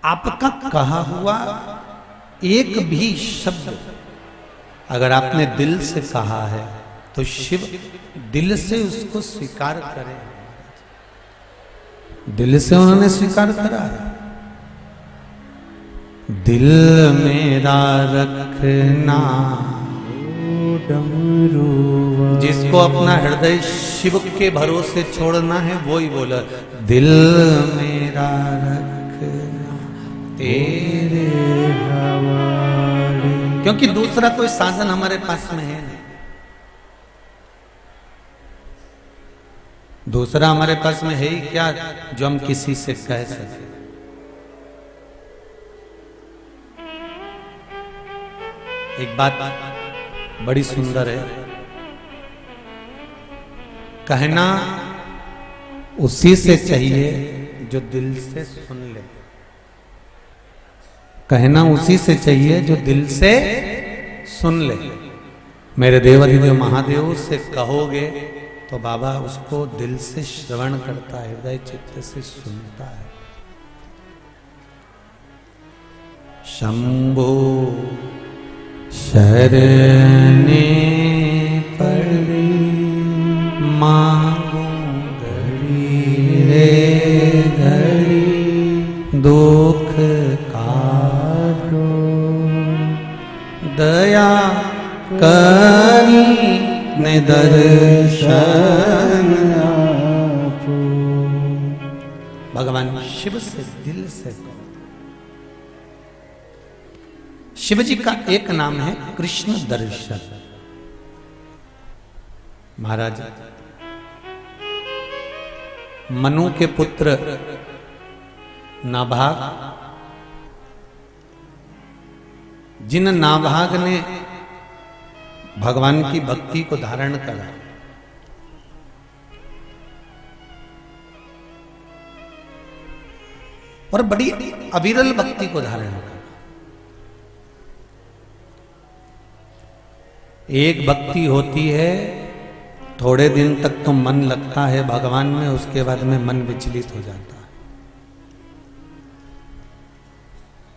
आपका कहा हुआ एक भी शब्द अगर आपने दिल से कहा है तो शिव दिल से उसको स्वीकार करें। दिल से उन्होंने स्वीकार करा। दिल मेरा रखना जिसको अपना हृदय शिव के भरोसे छोड़ना है वो ही बोला, दिल मेरा रखना तेरे हवाले। क्योंकि दूसरा कोई साधन हमारे पास में है नहीं। दूसरा हमारे पास में है ही क्या जो हम किसी से कह सके। एक बात बड़ी सुंदर है, कहना उसी से चाहिए जो दिल से सुन ले। कहना उसी से चाहिए जो दिल से सुन ले। मेरे देवाधिदेव महादेव से कहोगे तो बाबा उसको दिल से श्रवण करता है, हृदय चित्त से सुनता है। शंभो शरणे पड़ी मांगू घड़ी रे घड़ी, दुख काटो दया करी ने दर्शन आपो। भगवान शिव से दिल से कहो। शिव जी का एक नाम है कृष्ण दर्शन। महाराज मनु के पुत्र नाभाग, जिन नाभाग ने भगवान की भक्ति को धारण करा, और बड़ी अविरल भक्ति को धारण करा। एक भक्ति होती है थोड़े दिन तक तो मन लगता है भगवान में, उसके बाद में मन विचलित हो जाता है।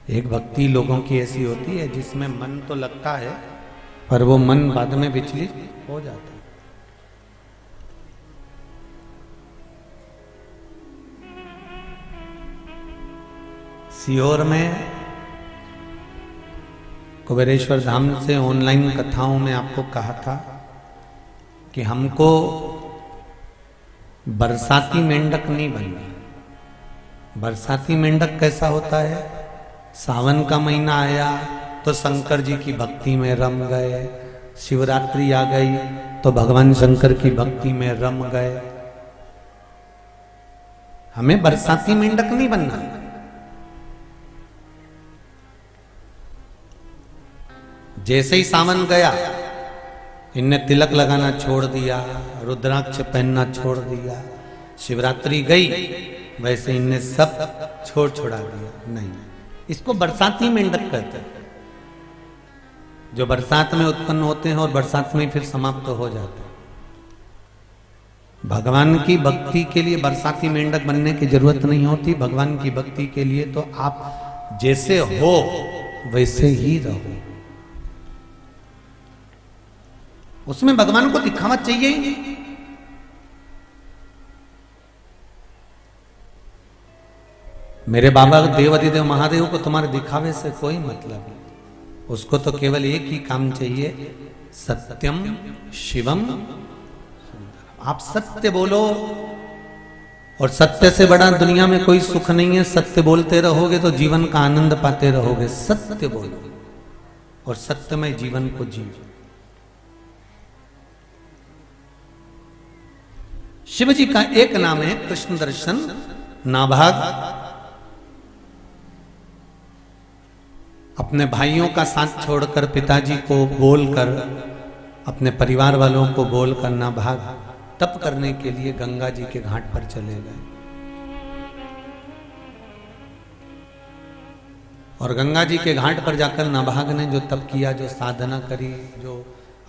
एक भक्ति लोगों की ऐसी होती है जिसमें मन तो लगता है पर वो मन बाद में विचलित हो जाता है। सीहोर में कुबेरेश्वर धाम से ऑनलाइन कथाओं में आपको कहा था कि हमको बरसाती मेंढक नहीं बनना। बरसाती मेंढक कैसा होता है? सावन का महीना आया तो शंकर जी की भक्ति में रम गए, शिवरात्रि आ गई तो भगवान शंकर की भक्ति में रम गए। हमें बरसाती मेंढक नहीं बनना। जैसे ही सावन गया इनने तिलक लगाना छोड़ दिया, रुद्राक्ष पहनना छोड़ दिया। शिवरात्रि गई वैसे इनने सब छोड़ा दिया। नहीं, इसको बरसाती मेंढक कहते हैं, जो बरसात में उत्पन्न होते हैं और बरसात में फिर समाप्त हो जाते हैं। भगवान की भक्ति के लिए बरसाती मेंढक बनने की जरूरत नहीं होती। भगवान की भक्ति के लिए तो आप जैसे हो वैसे ही रहो। उसमें भगवान को दिखावा चाहिए ही नहीं। मेरे बाबा देवाधिदेव महादेव को तुम्हारे दिखावे से कोई मतलब नहीं। उसको तो केवल एक ही काम चाहिए, सत्यम शिवम सुंदरम। आप सत्य बोलो, और सत्य से बड़ा दुनिया में कोई सुख नहीं है। सत्य बोलते रहोगे तो जीवन का आनंद पाते रहोगे। सत्य बोलो और सत्यमय जीवन को जियो। शिव जी का एक नाम है कृष्ण दर्शन नाभाग। अपने भाइयों का साथ छोड़कर, पिताजी को बोलकर, अपने परिवार वालों को बोलकर नाभाग तप करने के लिए गंगा जी के घाट पर चले गए। और गंगा जी के घाट पर जाकर नाभाग ने जो तप किया, जो साधना करी, जो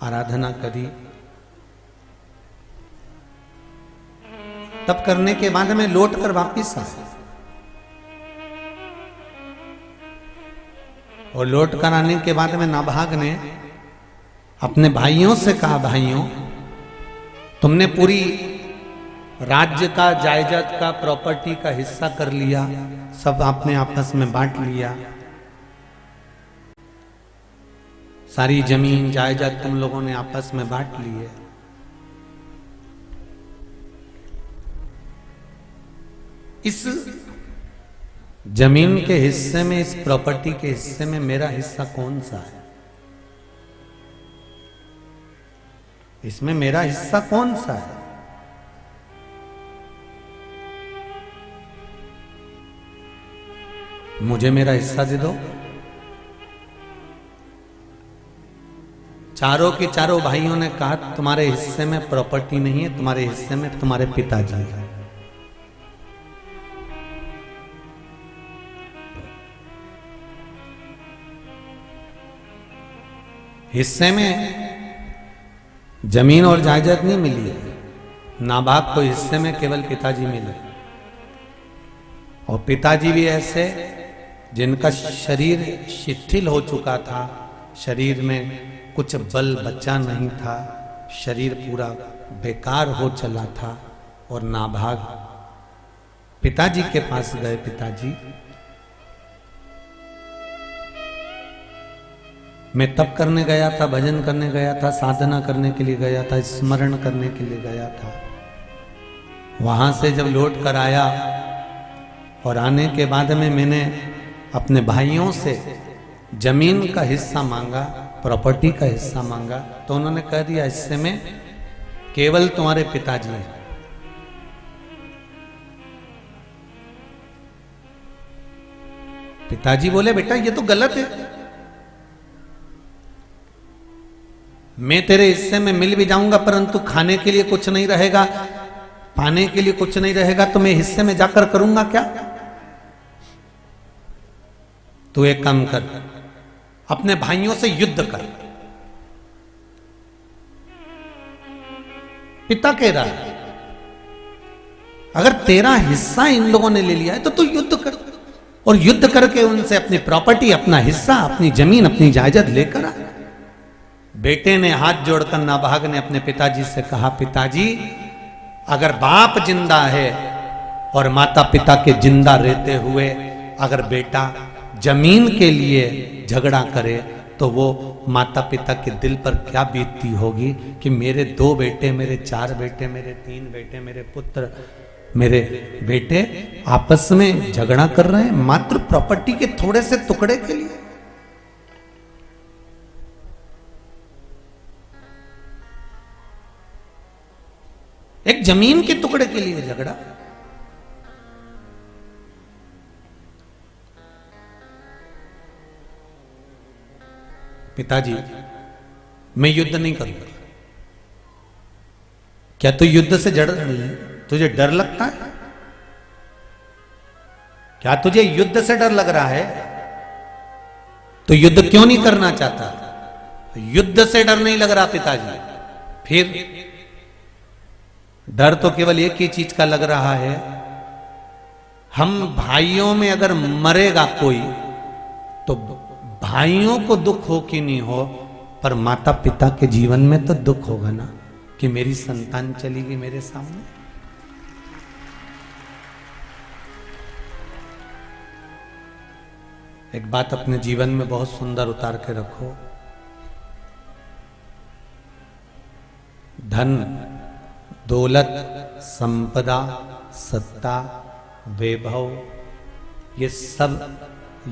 आराधना करी, तप करने के बाद में लौट कर वापिस आए। और लौट कर आने के बाद में नाभाग ने अपने भाइयों से कहा, भाइयों तुमने पूरी राज्य का, जायदाद का, प्रॉपर्टी का हिस्सा कर लिया, सब आपने आपस में बांट लिया, सारी जमीन जायदाद तुम लोगों ने आपस में बांट ली है। इस जमीन के हिस्से में, इस प्रॉपर्टी के हिस्से में मेरा हिस्सा कौन सा है? इसमें मेरा हिस्सा कौन सा है? मुझे मेरा हिस्सा दे दो। चारों के चारों भाइयों ने कहा, तुम्हारे हिस्से में प्रॉपर्टी नहीं है, तुम्हारे हिस्से में तुम्हारे पिताजी है। हिस्से में जमीन और जायदाद नहीं मिली है। नाभाग को हिस्से में केवल पिताजी मिले, और पिताजी भी ऐसे जिनका शरीर शिथिल हो चुका था, शरीर में कुछ बल बचा नहीं था, शरीर पूरा बेकार हो चला था। और नाभाग पिताजी के पास गए, पिताजी मैं तप करने गया था, भजन करने गया था, साधना करने के लिए गया था, स्मरण करने के लिए गया था। वहां से जब लौट कर आया और आने के बाद में मैंने अपने भाइयों से जमीन का हिस्सा मांगा, प्रॉपर्टी का हिस्सा मांगा, तो उन्होंने कह दिया हिस्से में केवल तुम्हारे पिताजी हैं। पिताजी बोले, बेटा ये तो गलत है। मैं तेरे हिस्से में मिल भी जाऊंगा, परंतु खाने के लिए कुछ नहीं रहेगा, पाने के लिए कुछ नहीं रहेगा, तो मैं हिस्से में जाकर करूंगा क्या? तू एक काम कर, अपने भाइयों से युद्ध कर। पिता कह रहा है, अगर तेरा हिस्सा इन लोगों ने ले लिया है तो तू युद्ध कर, और युद्ध करके उनसे अपनी प्रॉपर्टी, अपना हिस्सा, अपनी जमीन, अपनी जायदाद लेकर आ। बेटे ने हाथ जोड़कर नाभाग ने अपने पिताजी से कहा, पिताजी अगर बाप जिंदा है और माता पिता के जिंदा रहते हुए अगर बेटा जमीन के लिए झगड़ा करे, तो वो माता पिता के दिल पर क्या बीतती होगी कि मेरे 2 बेटे, मेरे 4 बेटे, मेरे 3 बेटे, मेरे पुत्र, मेरे बेटे आपस में झगड़ा कर रहे हैं मात्र प्रॉपर्टी के थोड़े से टुकड़े के लिए। एक जमीन के टुकड़े के लिए झगड़ा। पिताजी मैं युद्ध नहीं करूंगा। क्या तू युद्ध से तुझे डर लगता है? क्या तुझे युद्ध से डर लग रहा है? तो युद्ध क्यों नहीं करना चाहता? युद्ध से डर नहीं लग रहा पिताजी, फिर डर तो केवल एक ही चीज का लग रहा है, हम भाइयों में अगर मरेगा कोई तो भाइयों को दुख हो कि नहीं हो, पर माता पिता के जीवन में तो दुख होगा ना कि मेरी संतान चली गई मेरे सामने। एक बात अपने जीवन में बहुत सुंदर उतार के रखो, धन दौलत संपदा सत्ता वैभव ये सब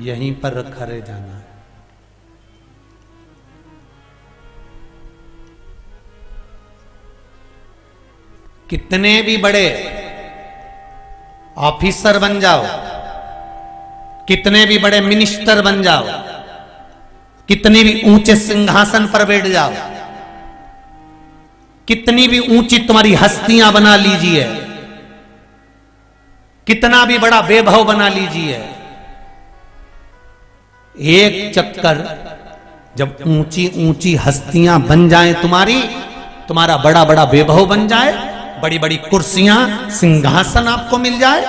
यहीं पर रखा रह जाना है। कितने भी बड़े ऑफिसर बन जाओ, कितने भी बड़े मिनिस्टर बन जाओ, कितने भी ऊंचे सिंहासन पर बैठ जाओ, कितनी भी ऊंची तुम्हारी हस्तियां बना लीजिए, कितना भी बड़ा वैभव बना लीजिए, एक चक्कर जब ऊंची ऊंची हस्तियां बन जाएं तुम्हारी, तुम्हारा बड़ा बड़ा वैभव बन जाए, बड़ी बड़ी कुर्सियां सिंहासन आपको मिल जाए,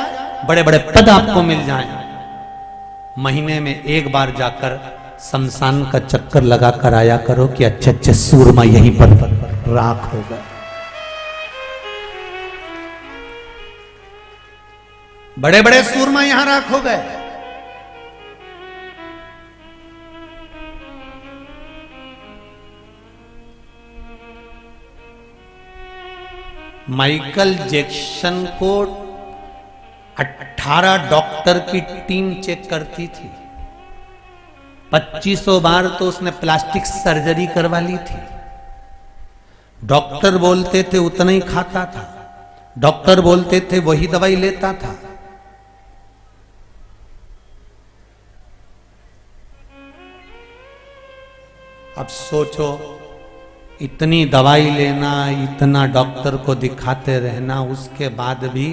बड़े बड़े पद आपको मिल जाए, महीने में एक बार जाकर शमशान का चक्कर लगा कर आया करो कि अच्छे अच्छे सूरमा यहीं पर राख हो गए। बड़े बड़े सूरमा यहां राख हो गए। माइकल जैक्सन को 18 डॉक्टर की टीम चेक करती थी, 2500 बार तो उसने प्लास्टिक सर्जरी करवा ली थी। डॉक्टर बोलते थे उतना ही खाता था, डॉक्टर बोलते थे वही दवाई लेता था। अब सोचो, इतनी दवाई लेना, इतना डॉक्टर को दिखाते रहना, उसके बाद भी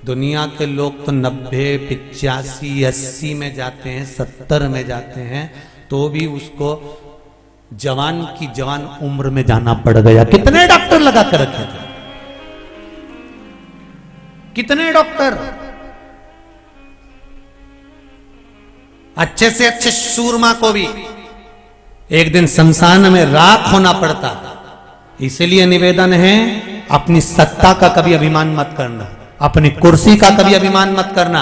दुनिया के लोग तो 90, 85, 80 में जाते हैं, 70 में जाते हैं, तो भी उसको जवान की जवान उम्र में जाना पड़ गया। कितने डॉक्टर लगा कर रखे थे, कितने डॉक्टर, अच्छे से अच्छे सूरमा को भी एक दिन शमशान में राख होना पड़ता। इसलिए निवेदन है, अपनी सत्ता का कभी अभिमान मत करना, अपनी कुर्सी का कभी अभिमान मत करना,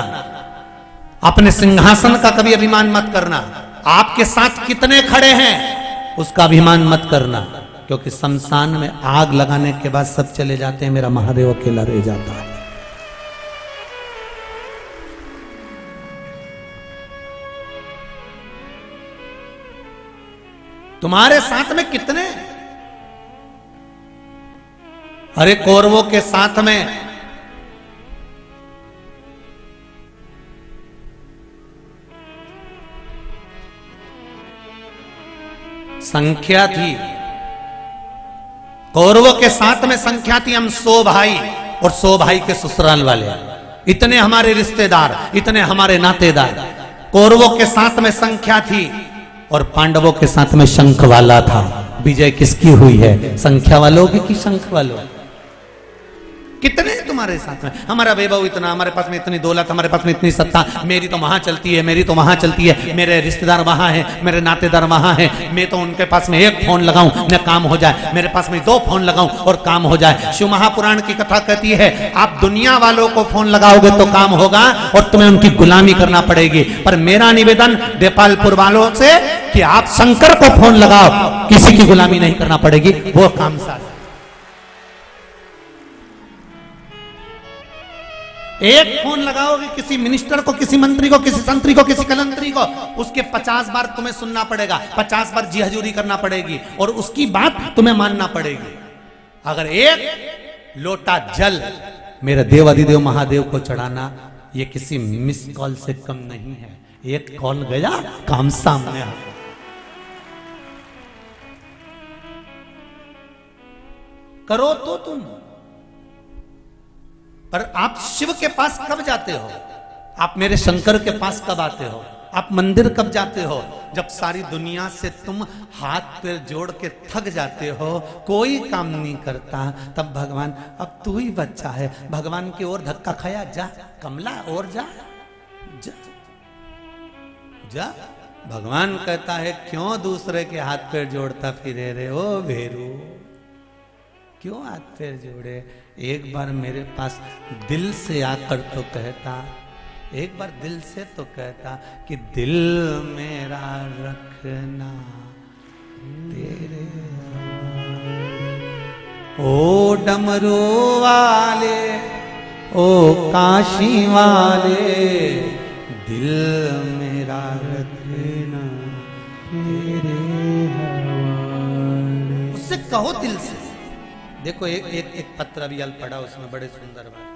अपने सिंहासन का कभी अभिमान मत करना, आपके साथ कितने खड़े हैं उसका अभिमान मत करना, क्योंकि शमशान में आग लगाने के बाद सब चले जाते हैं, मेरा महादेव अकेला रह जाता है। तुम्हारे साथ में कितने, अरे कौरवों के साथ में संख्या थी, कौरवों के साथ में संख्या थी, हम 100 भाई और 100 भाई के ससुराल वाले, इतने हमारे रिश्तेदार, इतने हमारे नातेदार। कौरवों के साथ में संख्या थी और पांडवों के साथ में शंख वाला था। विजय किसकी हुई है, संख्या वालों की कि शंख वालों? कितने तुम्हारे साथ में, हमारा वैभव इतना, हमारे पास में इतनी दौलत, हमारे पास में इतनी सत्ता, मेरी तो वहां चलती है, मेरी तो वहां चलती है, मेरे रिश्तेदार वहां हैं, मेरे नातेदार वहां हैं, मैं तो उनके पास में एक फोन लगाऊं न काम हो जाए, मेरे पास में 2 फोन लगाऊं और काम हो जाए। शिव महापुराण की कथा कहती है, आप दुनिया वालों को फोन लगाओगे तो काम होगा और तुम्हें उनकी गुलामी करना पड़ेगी। पर मेरा निवेदन देपालपुर वालों से कि आप शंकर को फोन लगाओ, किसी की गुलामी नहीं करना पड़ेगी, वो काम साथ। एक फोन लगाओगे किसी मिनिस्टर को, किसी मंत्री को, किसी संतरी को, किसी कलंतरी को, उसके 50 बार तुम्हें सुनना पड़ेगा, 50 बार जी हजूरी करना पड़ेगी और उसकी बात तुम्हें मानना पड़ेगी। अगर एक लोटा जल मेरे देव अधिदेव महादेव को चढ़ाना, ये किसी मिस कॉल से कम नहीं है। एक कॉल गया, काम सामने आ गया। करो तो तुम, पर आप शिव के पास कब जाते हो? आप मेरे शंकर के पास कब आते हो? आप मंदिर कब जाते हो? जब सारी दुनिया से तुम हाथ पैर जोड़ के थक जाते हो, कोई काम नहीं करता, तब भगवान अब तू ही बच्चा है, भगवान की ओर धक्का खाया, जा कमला और जा जा जा। भगवान कहता है क्यों दूसरे के हाथ पैर जोड़ता फिरे रे ओ भेरू, क्यों हाथ पैर जोड़े? एक बार मेरे पास दिल से आकर तो कहता, एक बार दिल से तो कहता कि दिल मेरा रखना तेरे, ओ डमरू वाले ओ काशी वाले, दिल मेरा रखना तेरे हवाले। उससे कहो दिल से। देखो एक पत्र अभी अल पढ़ा, उसमें बड़े सुंदर बात।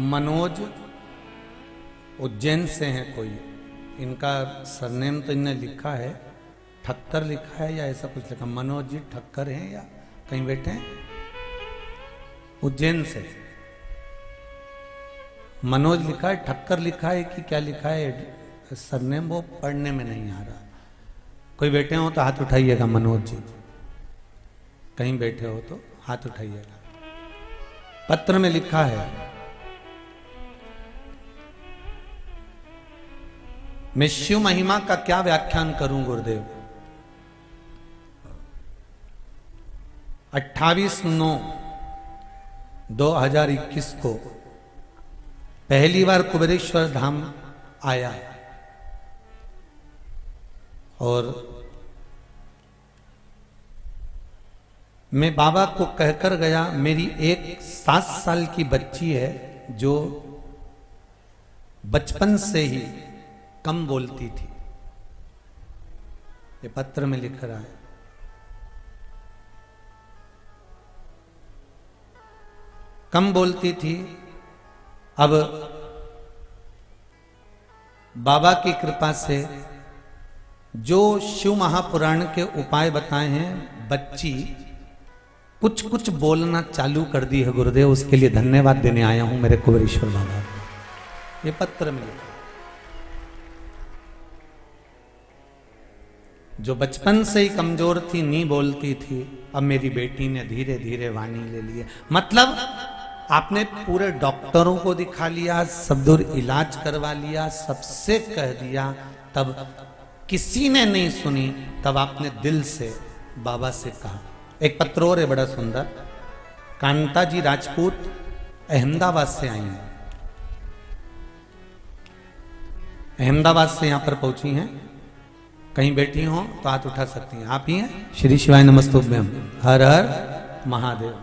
मनोज उज्जैन से हैं कोई, इनका सरनेम तो इनने लिखा है, ठक्कर लिखा है या ऐसा कुछ लिखा, मनोज जी ठक्कर हैं या कहीं बैठे हैं, उज्जैन से मनोज लिखा है, ठक्कर लिखा है कि क्या लिखा है, सरनेम वो पढ़ने में नहीं आ रहा। कोई बैठे हो तो हाथ उठाइएगा, मनोज जी कहीं बैठे हो तो हाथ उठाइएगा। पत्र में लिखा है, मैं शिव महिमा का क्या व्याख्यान करूं गुरुदेव। 28/9/2021 को पहली बार कुबेरेश्वर धाम आया और मैं बाबा को कहकर गया, मेरी एक 7 साल की बच्ची है जो बचपन से ही कम बोलती थी, ये पत्र में लिख रहा है। कम बोलती थी, अब बाबा की कृपा से जो शिव महापुराण के उपाय बताए हैं, बच्ची कुछ कुछ बोलना चालू कर दी है गुरुदेव, उसके लिए धन्यवाद देने आया हूं मेरे कुबेरेश्वर बाबा को। ये पत्र में लिखा, जो बचपन से ही कमजोर थी, नहीं बोलती थी, अब मेरी बेटी ने धीरे धीरे वाणी ले ली है। मतलब आपने पूरे डॉक्टरों को दिखा लिया, सब दूर इलाज करवा लिया, सबसे कह दिया, तब किसी ने नहीं सुनी, तब आपने दिल से बाबा से कहा। एक पत्र और है बड़ा सुंदर, कांता जी राजपूत अहमदाबाद से आई हैं, अहमदाबाद से यहां पर पहुंची हैं, कहीं बैठी हो तो हाथ उठा सकती हैं। आप ही हैं? श्री शिवाय नमस्तुभ्यम, हर हर महादेव।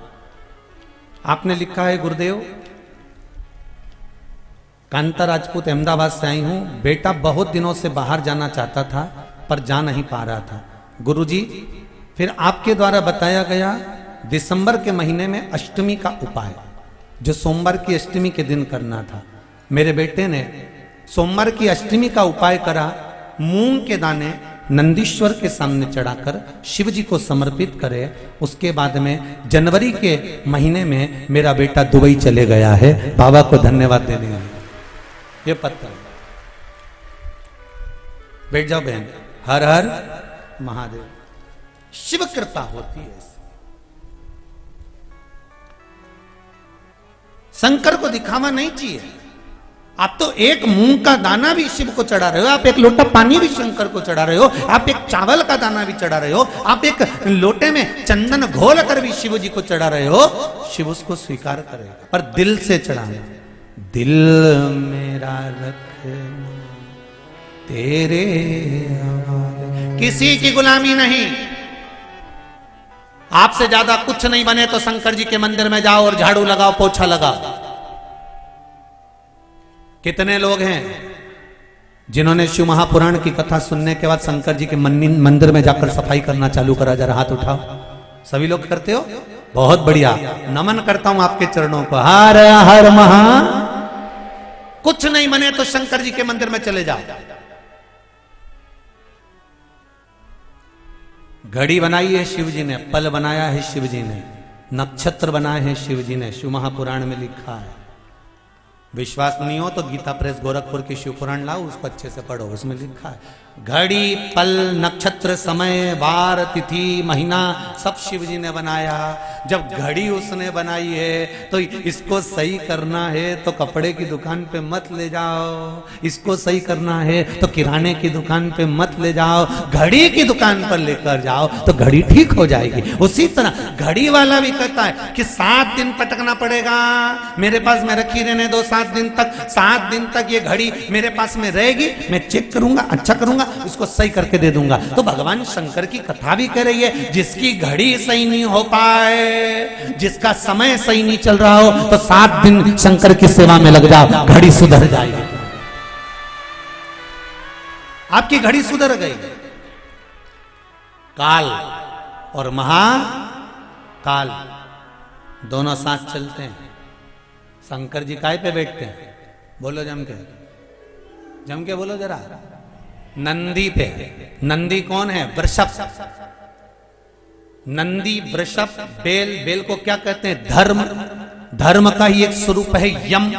आपने लिखा है, गुरुदेव कांता राजपूत अहमदाबाद से आई हूं, बेटा बहुत दिनों से बाहर जाना चाहता था पर जा नहीं पा रहा था। गुरुजी, फिर आपके द्वारा बताया गया दिसंबर के महीने में अष्टमी का उपाय, जो सोमवार की अष्टमी के दिन करना था। मेरे बेटे ने सोमवार की अष्टमी का उपाय करा, मूंग के दाने नंदीश्वर के सामने चढ़ाकर शिव जी को समर्पित करे। उसके बाद में जनवरी के महीने में मेरा बेटा दुबई चले गया है, बाबा को धन्यवाद देने हैं। ये पत्र बैठ जाओ बहन, हर हर महादेव। शिव कृपा होती है, शंकर को दिखावा नहीं चाहिए। आप तो एक मूंग का दाना भी शिव को चढ़ा रहे हो, आप एक लोटा पानी भी शंकर को चढ़ा रहे हो, आप एक चावल का दाना भी चढ़ा रहे हो, आप एक लोटे में चंदन घोल कर भी शिव जी को चढ़ा रहे हो, शिव उसको स्वीकार करेगा, पर दिल से चढ़ाना। दिल मेरा रखना तेरे हवाले, किसी की गुलामी नहीं। आपसे ज्यादा कुछ नहीं बने तो शंकर जी के मंदिर में जाओ और झाड़ू लगाओ, पोछा लगाओ। कितने लोग हैं जिन्होंने शिव महापुराण की कथा सुनने के बाद शंकर जी के मंदिर में जाकर सफाई करना चालू करा, जरा हाथ उठाओ। सभी लोग करते हो? बहुत बढ़िया, नमन करता हूं आपके चरणों को। हर हर महा। कुछ नहीं बने तो शंकर जी के मंदिर में चले जाओ। घड़ी बनाई है शिव जी ने, पल बनाया है शिव जी ने, नक्षत्र बनाए हैं शिव जी ने, शिव महापुराण में लिखा है। विश्वास नहीं हो तो गीता प्रेस गोरखपुर की शिव पुराण लाओ, उसको अच्छे से पढ़ो, उसमें लिखा है घड़ी, पल, नक्षत्र, समय, वार, तिथि, महीना सब शिव जी ने बनाया। जब घड़ी उसने बनाई है तो इसको सही करना है तो कपड़े की दुकान पे मत ले जाओ, इसको सही करना है तो किराने की दुकान पे मत ले जाओ, घड़ी की दुकान पर लेकर जाओ तो घड़ी ठीक हो जाएगी। उसी तरह घड़ी वाला भी कहता है कि 7 दिन पटकना पड़ेगा, मेरे पास में रखी रहने दो 7 दिन तक। 7 दिन तक ये घड़ी मेरे पास में रहेगी, मैं चेक करूंगा, अच्छा करूंगा, उसको सही करके दे दूंगा। तो भगवान शंकर की कथा भी कह रही है, जिसकी घड़ी सही नहीं हो पाए, जिसका समय सही नहीं चल रहा हो, तो 7 दिन शंकर की सेवा में लग जाओ, घड़ी सुधर जाएगी। आपकी घड़ी सुधर गई। काल और महाकाल दोनों साथ चलते हैं। शंकर जी काय पे बैठते हैं? बोलो जम के बोलो जरा। नंदी पे। नंदी कौन है? वृषभ। नंदी, वृषभ, बेल को क्या कहते हैं? धर्म। धर्म का ही एक स्वरूप है यम।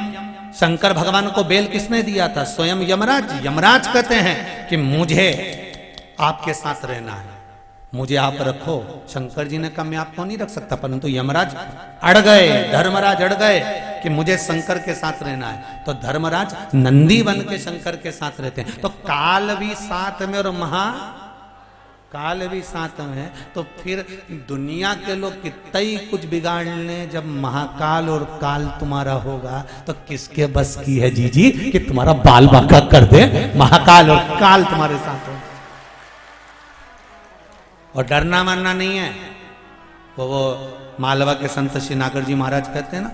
शंकर भगवान को बेल किसने दिया था? स्वयं यमराज। यमराज कहते हैं कि मुझे आपके साथ रहना है, मुझे आप रखो। शंकर जी ने कहा मैं आपको नहीं रख सकता, परंतु यमराज अड़ गए, धर्मराज अड़ गए कि मुझे शंकर के साथ रहना है। तो धर्मराज नंदी बन के शंकर के साथ रहते हैं। तो काल भी साथ में और महाकाल भी साथ में है। तो फिर दुनिया के लोग कितना ही कुछ बिगाड़ लें, जब महाकाल और काल तुम्हारा होगा तो किसके बस की है जी कि तुम्हारा बाल बांका कर दे, महाकाल और काल तुम्हारे साथ हो। और डरना मानना नहीं है। वो मालवा के संत श्री नागर जी महाराज कहते हैं ना,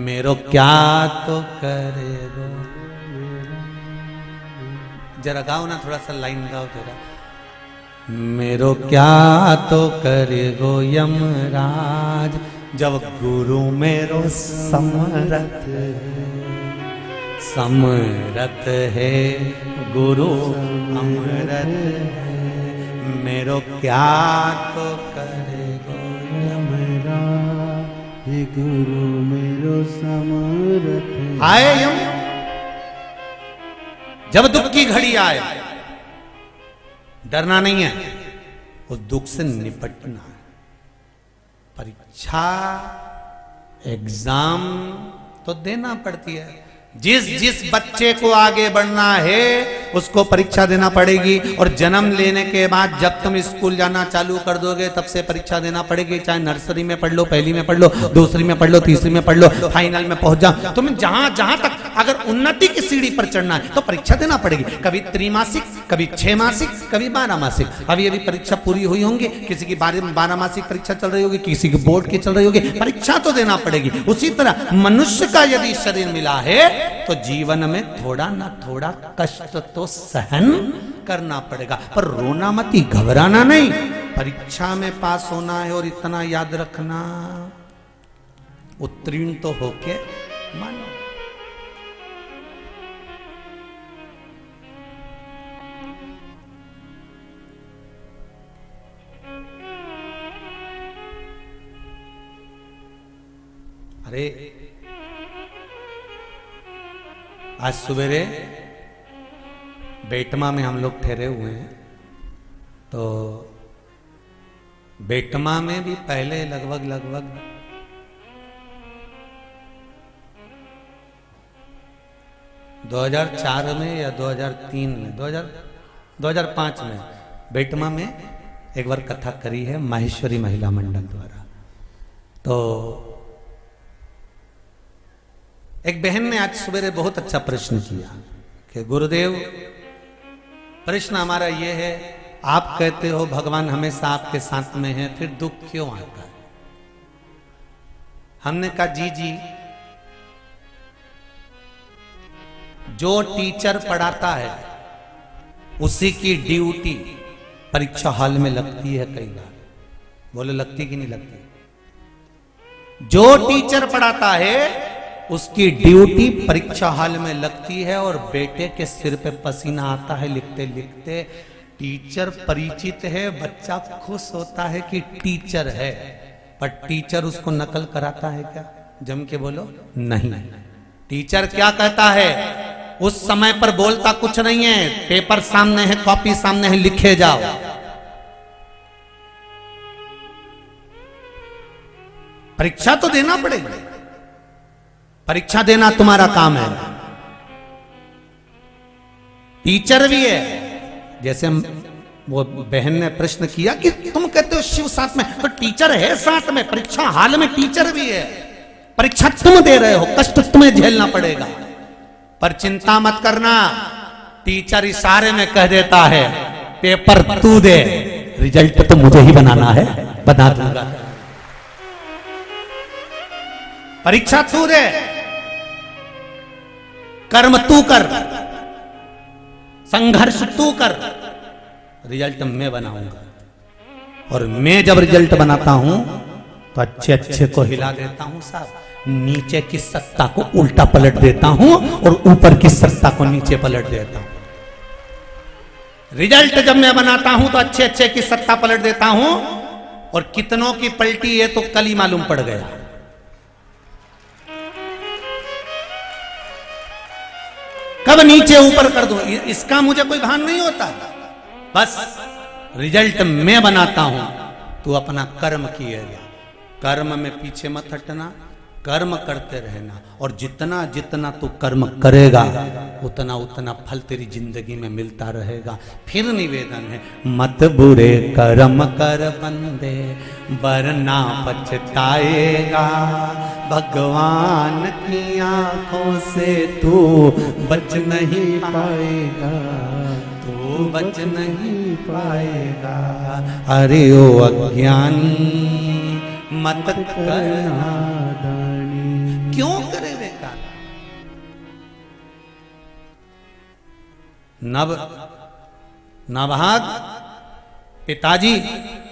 मेरो क्या तो करे गो। जरा गाओ ना, थोड़ा सा लाइन गाओ जरा। मेरो क्या तो करे गो यमराज, जब गुरु मेरो समरथ है, गुरु अमरथ है। मेरो क्या तो करेगो यमराज, गुरु मेरो समरथ। आए यम, जब दुख की घड़ी आए, डरना नहीं है, उस दुख से निपटना है। परीक्षा, एग्जाम तो देना पड़ती है। जिस बच्चे को आगे बढ़ना है उसको परीक्षा देना पड़ेगी। और जन्म लेने के बाद जब तुम स्कूल जाना चालू कर दोगे तब से परीक्षा देना पड़ेगी। चाहे नर्सरी में पढ़ लो, पहली में पढ़ लो, दूसरी में पढ़ लो, तीसरी में पढ़ लो, फाइनल में पहुंच जाओ। तुम्हें जहां तक अगर उन्नति की सीढ़ी पर चढ़ना है तो परीक्षा देना पड़ेगी। कभी त्रैमासिक, कभी 6 मासिक, कभी 12 मासिक। अभी परीक्षा पूरी हुई होंगी, किसी की 12 मासिक परीक्षा चल रही होगी, किसी की बोर्ड की चल रही होगी। परीक्षा तो देना पड़ेगी। उसी तरह मनुष्य का यदि शरीर मिला है तो जीवन में थोड़ा ना थोड़ा कष्ट तो सहन करना पड़ेगा। पर रोना मत, घबराना नहीं। परीक्षा में पास होना है और इतना याद रखना, उत्तीर्ण तो होके मानो। अरे आज सवेरे बेटमा में हम लोग ठहरे हुए हैं। तो बेटमा में भी पहले लगभग 2004 में या 2003 में 2005 में बेटमा में एक बार कथा करी है माहेश्वरी महिला मंडल द्वारा। तो एक बहन ने आज सवेरे बहुत अच्छा प्रश्न किया कि गुरुदेव, प्रश्न हमारा ये है, आप कहते हो भगवान हमेशा आपके साथ में है, फिर दुख क्यों आता है? हमने कहा जी, जो टीचर पढ़ाता है उसी की ड्यूटी परीक्षा हॉल में लगती है कई बार। बोले लगती कि नहीं लगती? जो टीचर पढ़ाता है उसकी ड्यूटी परीक्षा हॉल में लगती है और बेटे के सिर पे पसीना आता है लिखते लिखते। टीचर परिचित है, बच्चा खुश होता है कि टीचर है, पर टीचर उसको नकल कराता है क्या? जम के बोलो, नहीं। टीचर क्या कहता है? उस समय पर बोलता कुछ नहीं है, पेपर सामने है, कॉपी सामने है, लिखे जाओ। परीक्षा तो देना पड़ेगी, परीक्षा देना तुम्हारा काम है। टीचर भी है। जैसे वो बहन ने प्रश्न किया कि तुम कहते हो शिव साथ में, तो टीचर है साथ में, परीक्षा हाल में टीचर भी है। परीक्षा तुम दे रहे हो, कष्ट तुम्हें झेलना पड़ेगा, पर चिंता मत करना। टीचर इशारे में कह देता है पेपर तू दे, रिजल्ट तो मुझे ही बनाना है, बता दूंगा। परीक्षा तू दे, कर्म तू कर, संघर्ष तू कर, रिजल्ट मैं बनाऊंगा। और मैं जब रिजल्ट बनाता हूं तो अच्छे अच्छे को हिला देता हूं साहब, नीचे की सत्ता को उल्टा पलट देता हूं और ऊपर की सत्ता को नीचे पलट देता हूं। रिजल्ट जब मैं बनाता हूं तो अच्छे अच्छे की सत्ता पलट देता हूं, और कितनों की पलटी है तो कल ही मालूम पड़ गया। कब नीचे ऊपर कर दूं इसका मुझे कोई भान नहीं होता। बस रिजल्ट मैं बनाता हूं, तू अपना कर्म किएगा। कर्म में पीछे मत हटना, कर्म करते रहना, और जितना जितना तू कर्म करेगा उतना उतना फल तेरी जिंदगी में मिलता रहेगा। फिर निवेदन है, मत बुरे कर्म कर बंदे वरना पछताएगा, भगवान की आंखों से तू बच नहीं पाएगा, तू बच नहीं पाएगा। अरे ओ अज्ञानी मत करना, क्यों करे बेकार? नवभाग पिताजी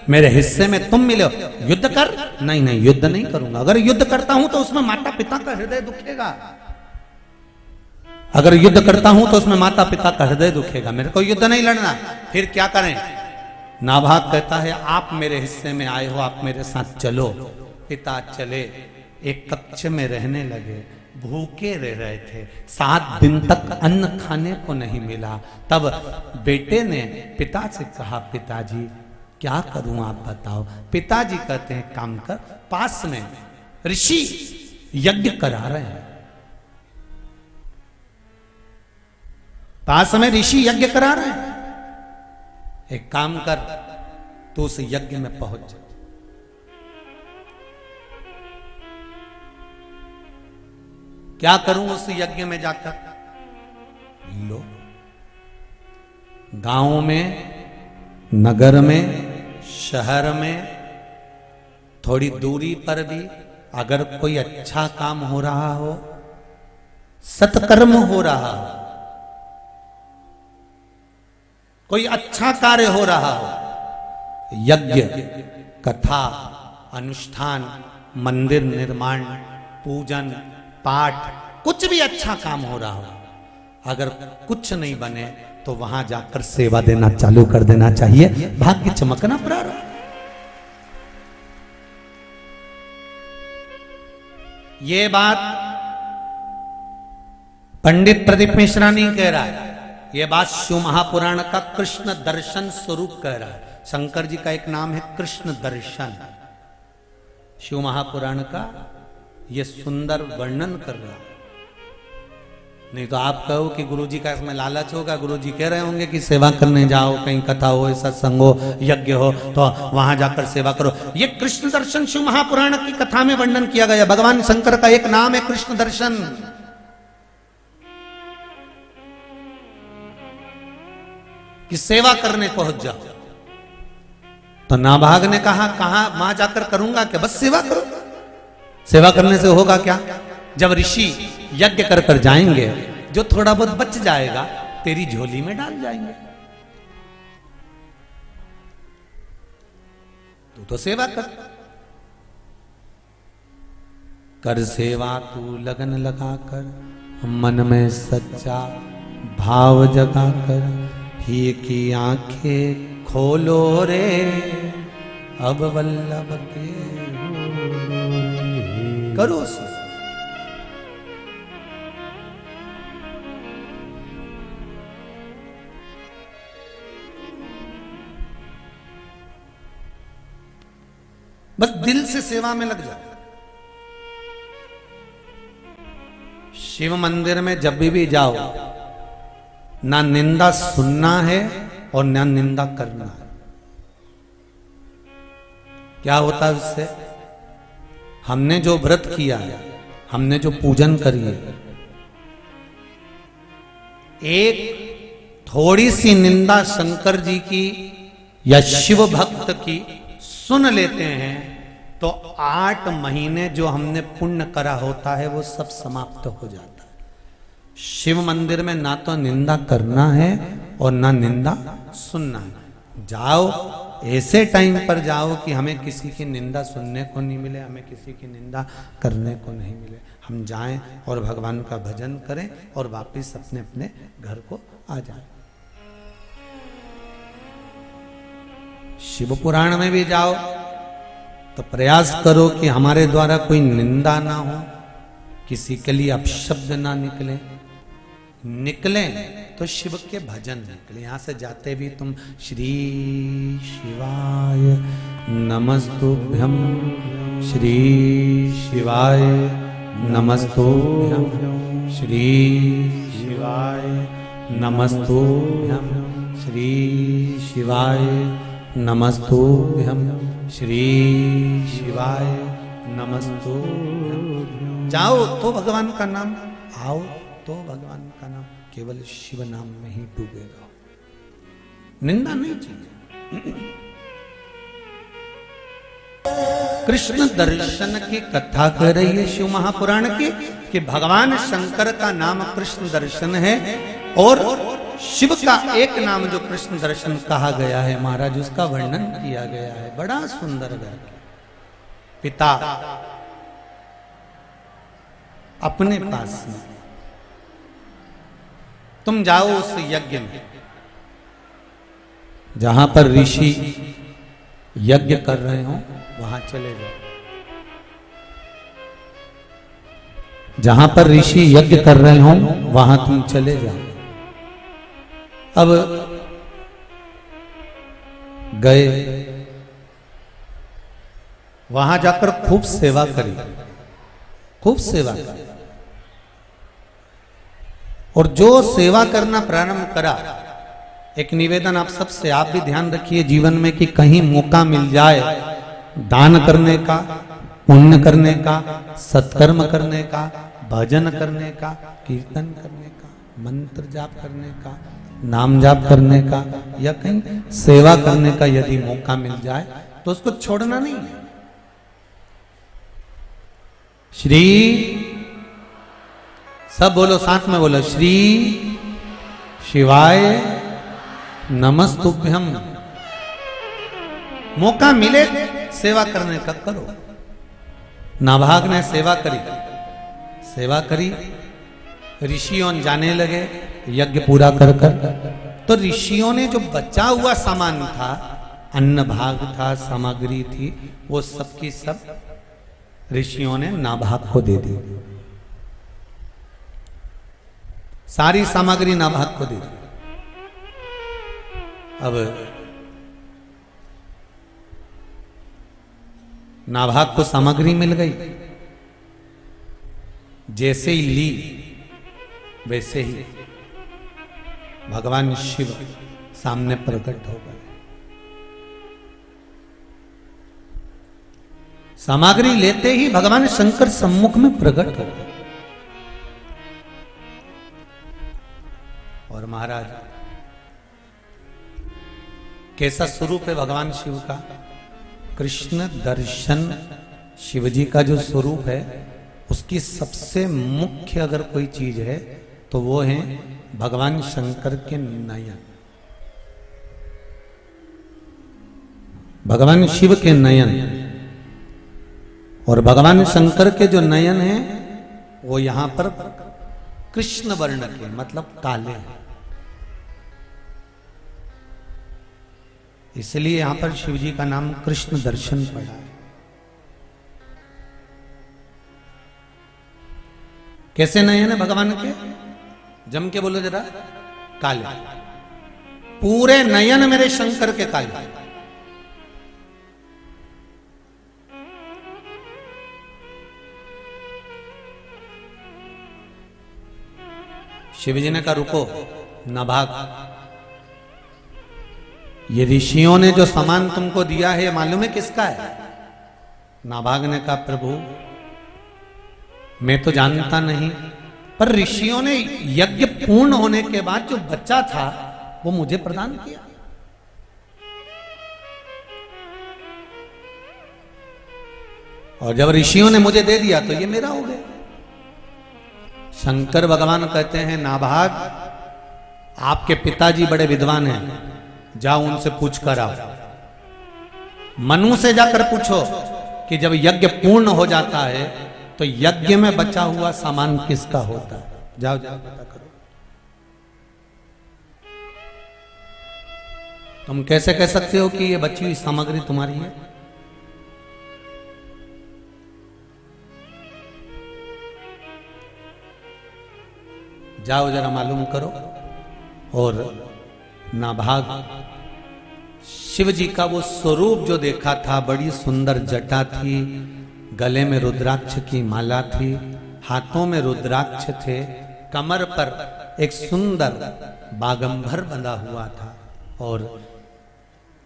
मेरे हिस्से में तुम मिले हो, युद्ध कर। नहीं नहीं, युद्ध नहीं करूंगा। अगर युद्ध करता हूं तो उसमें माता पिता का हृदय दुखेगा। अगर युद्ध करता हूं तो उसमें माता पिता का हृदय दुखेगा। मेरे को युद्ध नहीं लड़ना। फिर क्या करें? नाभाग कहता है आप मेरे हिस्से में आए हो, आप मेरे साथ चलो। पिता चले, एक कक्ष में रहने लगे। भूखे रह रहे थे, 7 दिन तक अन्न खाने को नहीं मिला। तब बेटे ने पिता से कहा, पिताजी क्या करूं आप बताओ। पिताजी कहते हैं काम कर, पास में ऋषि यज्ञ करा रहे हैं, पास में ऋषि यज्ञ करा रहे हैं। एक काम कर, तू उस यज्ञ में पहुंच जा। क्या करूं उस यज्ञ में जाकर? लो, गांव में, नगर में, शहर में, थोड़ी दूरी पर भी अगर कोई अच्छा काम हो रहा हो, सत्कर्म हो रहा हो, कोई अच्छा कार्य हो रहा हो, यज्ञ, कथा, अनुष्ठान, मंदिर निर्माण, पूजन, पाठ, कुछ भी अच्छा काम हो रहा हो, अगर कुछ नहीं बने तो वहां जाकर सेवा देना चालू कर देना चाहिए। भाग्य चमकना प्रारंभ। ये बात पंडित प्रदीप मिश्रा नहीं कह रहा है, ये बात शिव महापुराण का कृष्ण दर्शन स्वरूप कह रहा है। शंकर जी का एक नाम है कृष्ण दर्शन। शिव महापुराण का ये सुंदर वर्णन कर रहा है। नहीं तो आप कहो कि गुरुजी का इसमें लालच होगा, गुरुजी कह रहे होंगे कि सेवा करने जाओ, कहीं कथा हो, सत्संग हो, यज्ञ हो, तो वहां जाकर सेवा करो। ये कृष्ण दर्शन शिव महापुराण की कथा में वर्णन किया गया। भगवान शंकर का एक नाम है कृष्ण दर्शन। कि सेवा करने पहुंच जाओ। तो नाभाग ने कहा, कहां वहां जाकर करूंगा क्या? बस सेवा करो। सेवा करने से होगा क्या? जब ऋषि यज्ञ कर कर जाएंगे, जो थोड़ा बहुत बच जाएगा तेरी झोली में डाल जाएंगे। तू तो सेवा कर। कर सेवा तू लगन लगा कर, मन में सच्चा भाव जगा कर, ही की आंखें खोलो रे, अब वल्लभ के करो से। बस दिल से सेवा में लग जाओ। शिव मंदिर में जब भी जाओ, ना निंदा सुनना है और ना निंदा करना है। क्या होता है उससे? हमने जो व्रत किया है, हमने जो पूजन करी है, एक थोड़ी सी निंदा शंकर जी की या शिव भक्त की सुन लेते हैं तो 8 महीने जो हमने पुण्य करा होता है वो सब समाप्त हो जाता है। शिव मंदिर में ना तो निंदा करना है और ना निंदा सुनना है। जाओ, ऐसे टाइम पर जाओ कि हमें किसी की निंदा सुनने को नहीं मिले, हमें किसी की निंदा करने को नहीं मिले। हम जाएं और भगवान का भजन करें और वापस अपने अपने घर को आ जाएं। शिव पुराण में भी जाओ तो प्रयास करो कि हमारे द्वारा कोई निंदा ना हो, किसी के लिए अपशब्द ना निकले। निकले तो शिव के भजन निकले। यहां से जाते भी तुम श्री शिवाय नमस्तुभ्यम, श्री शिवाय नमस्तुभ्यम, श्री शिवाय नमस्तुभ्यम, श्री शिवाय नमस्तुभ्यम, श्री शिवाय नमस्तुभ्यम। जाओ तो भगवान का नाम, आओ तो भगवान का नाम, केवल शिव नाम में ही डूबे रहो। निंदा नहीं चाहिए। कृष्ण दर्शन की कथा कर रही है शिव महापुराण की कि भगवान शंकर का नाम कृष्ण दर्शन है और शिव का एक नाम जो कृष्ण दर्शन कहा गया है महाराज, उसका वर्णन किया गया है। बड़ा सुंदर करके पिता अपने पास में, तुम जाओ उस यज्ञ में जहां पर ऋषि यज्ञ कर रहे हो, वहां चले जाओ। जहां पर ऋषि यज्ञ कर रहे हो वहां तुम चले जाओ। अब गए, वहां जाकर खूब सेवा करी, खूब सेवा करी। और जो सेवा करना प्रारंभ करा, एक निवेदन आप सबसे, आप भी ध्यान रखिए जीवन में कि कहीं मौका मिल जाए दान करने का, पुण्य करने का, सत्कर्म करने का, भजन करने का, कीर्तन करने का, मंत्र जाप करने का, नाम जाप करने का या कहीं सेवा करने का यदि मौका मिल जाए तो उसको छोड़ना नहीं है। श्री, सब बोलो, साथ में बोलो, श्री शिवाय नमस्तुभ्यम। मौका मिले सेवा करने का करो। नाभाग ने सेवा करी, सेवा करी, ऋषियों जाने लगे यज्ञ पूरा कर कर। तो ऋषियों ने जो बचा हुआ सामान था, अन्न भाग था, सामग्री थी, वो सब की सब ऋषियों ने नाभाग को दे दी। सारी सामग्री नाभाग को दे दी। अब नाभाग को सामग्री मिल गई, जैसे ही ली वैसे ही भगवान शिव सामने प्रकट हो गए। सामग्री लेते ही भगवान शंकर सम्मुख में प्रकट हो गए। और महाराज कैसा स्वरूप है भगवान शिव का? कृष्ण दर्शन शिवजी का जो स्वरूप है, उसकी सबसे मुख्य अगर कोई चीज है तो वो है भगवान शंकर के नयन। भगवान शिव के नयन और भगवान शंकर के जो नयन हैं वो यहां पर कृष्ण वर्ण के मतलब काले हैं। इसलिए यहां पर शिव जी का नाम कृष्ण दर्शन पड़ा है। कैसे नयन है भगवान के? जम के बोलो जरा। काले, पूरे नयन मेरे शंकर के काले। शिवजी ने कहा रुको नाभाग, ये ऋषियों ने जो सामान तुमको दिया है मालूम है किसका है? नाभाग ने कहा प्रभु मैं तो जानता नहीं, पर ऋषियों ने यज्ञ पूर्ण होने के बाद जो बच्चा था वो मुझे प्रदान किया। और जब ऋषियों ने मुझे दे दिया तो ये मेरा हो गया। शंकर भगवान कहते हैं नाभाग आपके पिताजी बड़े विद्वान हैं, जाओ उनसे पूछ कर आओ। मनु से जाकर पूछो कि जब यज्ञ पूर्ण हो जाता है तो यज्ञ में बचा हुआ सामान किसका होता है? जाओ जाओ पता करो। तुम कैसे कह सकते हो कि ये बची हुई सामग्री तुम्हारी है? जाओ जरा मालूम करो। और नाभाग शिव जी का वो स्वरूप जो देखा था, बड़ी सुंदर जटा थी, गले में रुद्राक्ष की माला थी, हाथों में रुद्राक्ष थे, कमर पर एक सुंदर बागंबर बंधा हुआ था और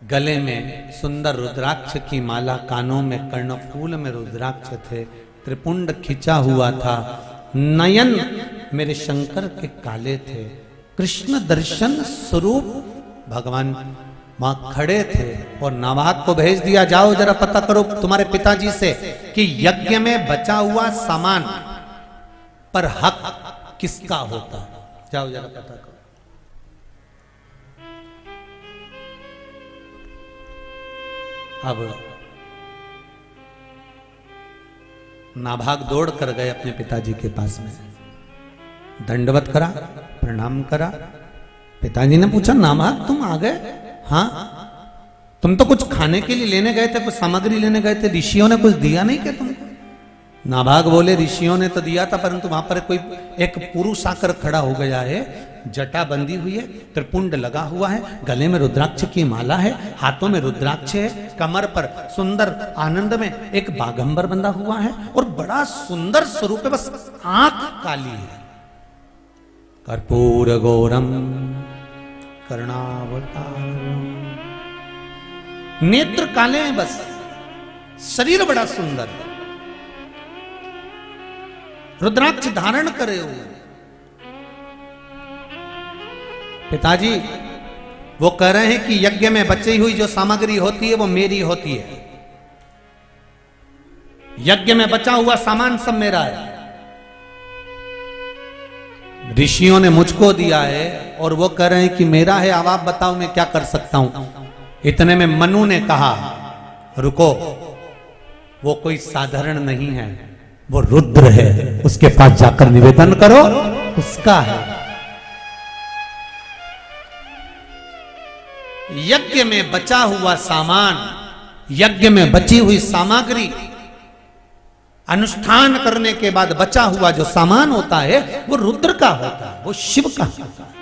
गले में सुंदर रुद्राक्ष की माला, कानों में कर्णफूल में रुद्राक्ष थे, त्रिपुंड खिंचा हुआ था, नयन मेरे शंकर के काले थे, कृष्ण दर्शन स्वरूप भगवान वहां खड़े थे। और नाभाग को भेज दिया जाओ जरा पता करो तुम्हारे पिताजी से कि यज्ञ में बचा हुआ सामान पर हक किसका होता है, जाओ जरा पता करो। अब नाभाग दौड़ कर गए अपने पिताजी के पास में, दंडवत करा, प्रणाम करा। पिताजी ने पूछा नाभाग तुम आ गए? हाँ, तुम तो कुछ खाने के लिए लेने गए थे, कुछ सामग्री लेने गए थे, ऋषियों ने कुछ दिया नहीं क्या तुमको? नाभाग बोले ऋषियों ने तो दिया था, परंतु वहां पर कोई एक पुरुष आकर खड़ा हो गया है, जटा बंधी हुई है, त्रिपुंड लगा हुआ है, गले में रुद्राक्ष की माला है, हाथों में रुद्राक्ष है, कमर पर सुंदर आनंद में एक बागंबर बंधा हुआ है और बड़ा सुंदर स्वरूप है, बस आंख काली है। कर्पूर गौरम कर्णावतारम, नेत्र काले हैं बस, शरीर बड़ा सुंदर, रुद्राक्ष धारण करे हुए। पिताजी वो कह रहे हैं कि यज्ञ में बची हुई जो सामग्री होती है वो मेरी होती है, यज्ञ में बचा हुआ सामान सब मेरा है, ऋषियों ने मुझको दिया है और वो कह रहे हैं कि मेरा है। अब आप बताओ मैं क्या कर सकता हूं? इतने में मनु ने कहा रुको, वो कोई साधारण नहीं है, वो रुद्र है, उसके पास जाकर निवेदन करो, उसका है। यज्ञ में बचा हुआ सामान, यज्ञ में बची हुई सामग्री, अनुष्ठान करने के बाद बचा हुआ जो सामान होता है वो रुद्र का होता है, वो शिव का होता है,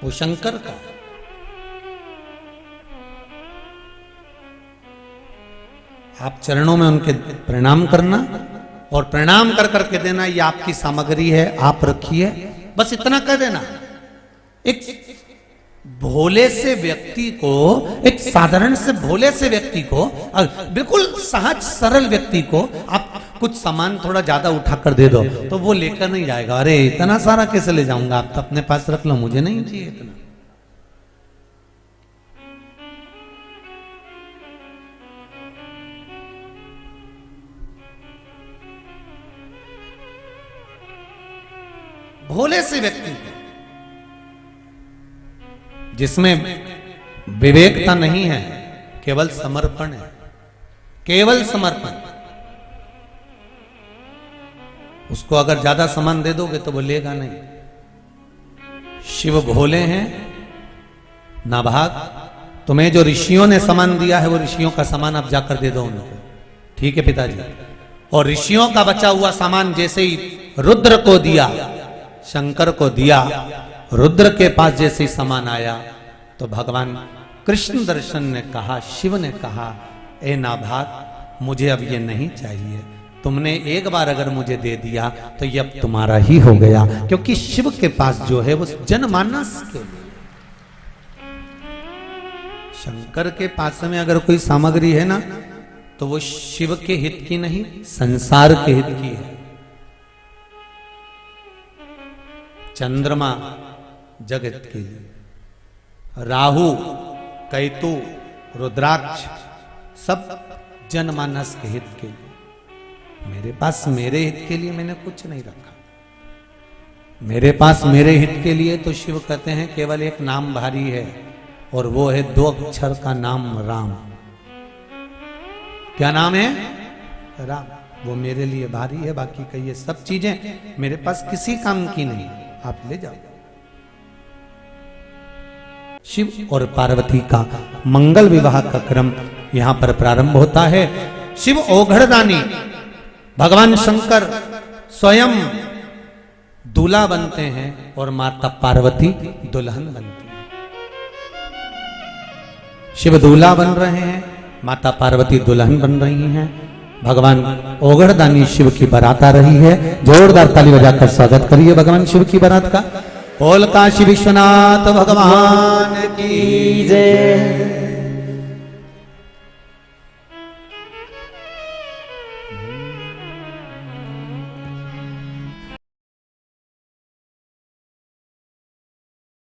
वो शंकर का। आप चरणों में उनके प्रणाम करना और प्रणाम कर करके देना, ये आपकी सामग्री है, आप रखिए, बस इतना कह देना। एक भोले से व्यक्ति को, एक साधारण से भोले से व्यक्ति को, बिल्कुल सहज सरल व्यक्ति को आप कुछ सामान थोड़ा ज्यादा उठाकर दे दो तो वो लेकर नहीं जाएगा। अरे इतना सारा कैसे ले जाऊंगा, आप तो अपने पास रख लो, मुझे नहीं चाहिए इतना। भोले से व्यक्ति को जिसमें विवेकता नहीं है, केवल समर्पण है, केवल समर्पण। उसको अगर ज्यादा सामान दे दोगे तो वो लेगा नहीं। शिव भोले हैं, नाभाग। तुम्हें जो ऋषियों ने सामान दिया है वो ऋषियों का सामान आप जाकर दे दो उनको, ठीक है पिताजी। और ऋषियों का बचा हुआ सामान जैसे ही रुद्र को दिया, शंकर को दिया, रुद्र के पास जैसे ही सामान आया तो भगवान कृष्ण दर्शन ने कहा, शिव ने कहा, ए नाभाग मुझे अब ये नहीं चाहिए, तुमने एक बार अगर मुझे दे दिया तो ये अब तुम्हारा ही हो गया। क्योंकि शिव के पास जो है वो जनमानस के लिए, शंकर के पास में अगर कोई सामग्री है ना तो वो शिव के हित की नहीं, संसार के हित की है। चंद्रमा जगत के लिए, राहु, कैतु, रुद्राक्ष सब जनमानस के हित के लिए। मेरे पास मेरे हित के लिए मैंने कुछ नहीं रखा। मेरे पास मेरे हित के लिए तो शिव कहते हैं केवल एक नाम भारी है, और वो है 2 अक्षर का नाम राम। क्या नाम है? राम। वो मेरे लिए भारी है, बाकी का ये सब चीजें मेरे पास किसी काम की नहीं, आप ले जाओ। शिव और पार्वती का मंगल विवाह का क्रम यहां पर प्रारंभ होता है। शिव ओघड़दानी, भगवान शंकर स्वयं दूल्हा बनते हैं और माता पार्वती दुल्हन बनती है। शिव दूल्हा बन रहे हैं, माता पार्वती दुल्हन बन रही हैं। भगवान ओघड़दानी शिव की बारात आ रही है। जोरदार ताली बजाकर स्वागत करिए भगवान शिव की बारात का। बोल काशी विश्वनाथ भगवान की जय।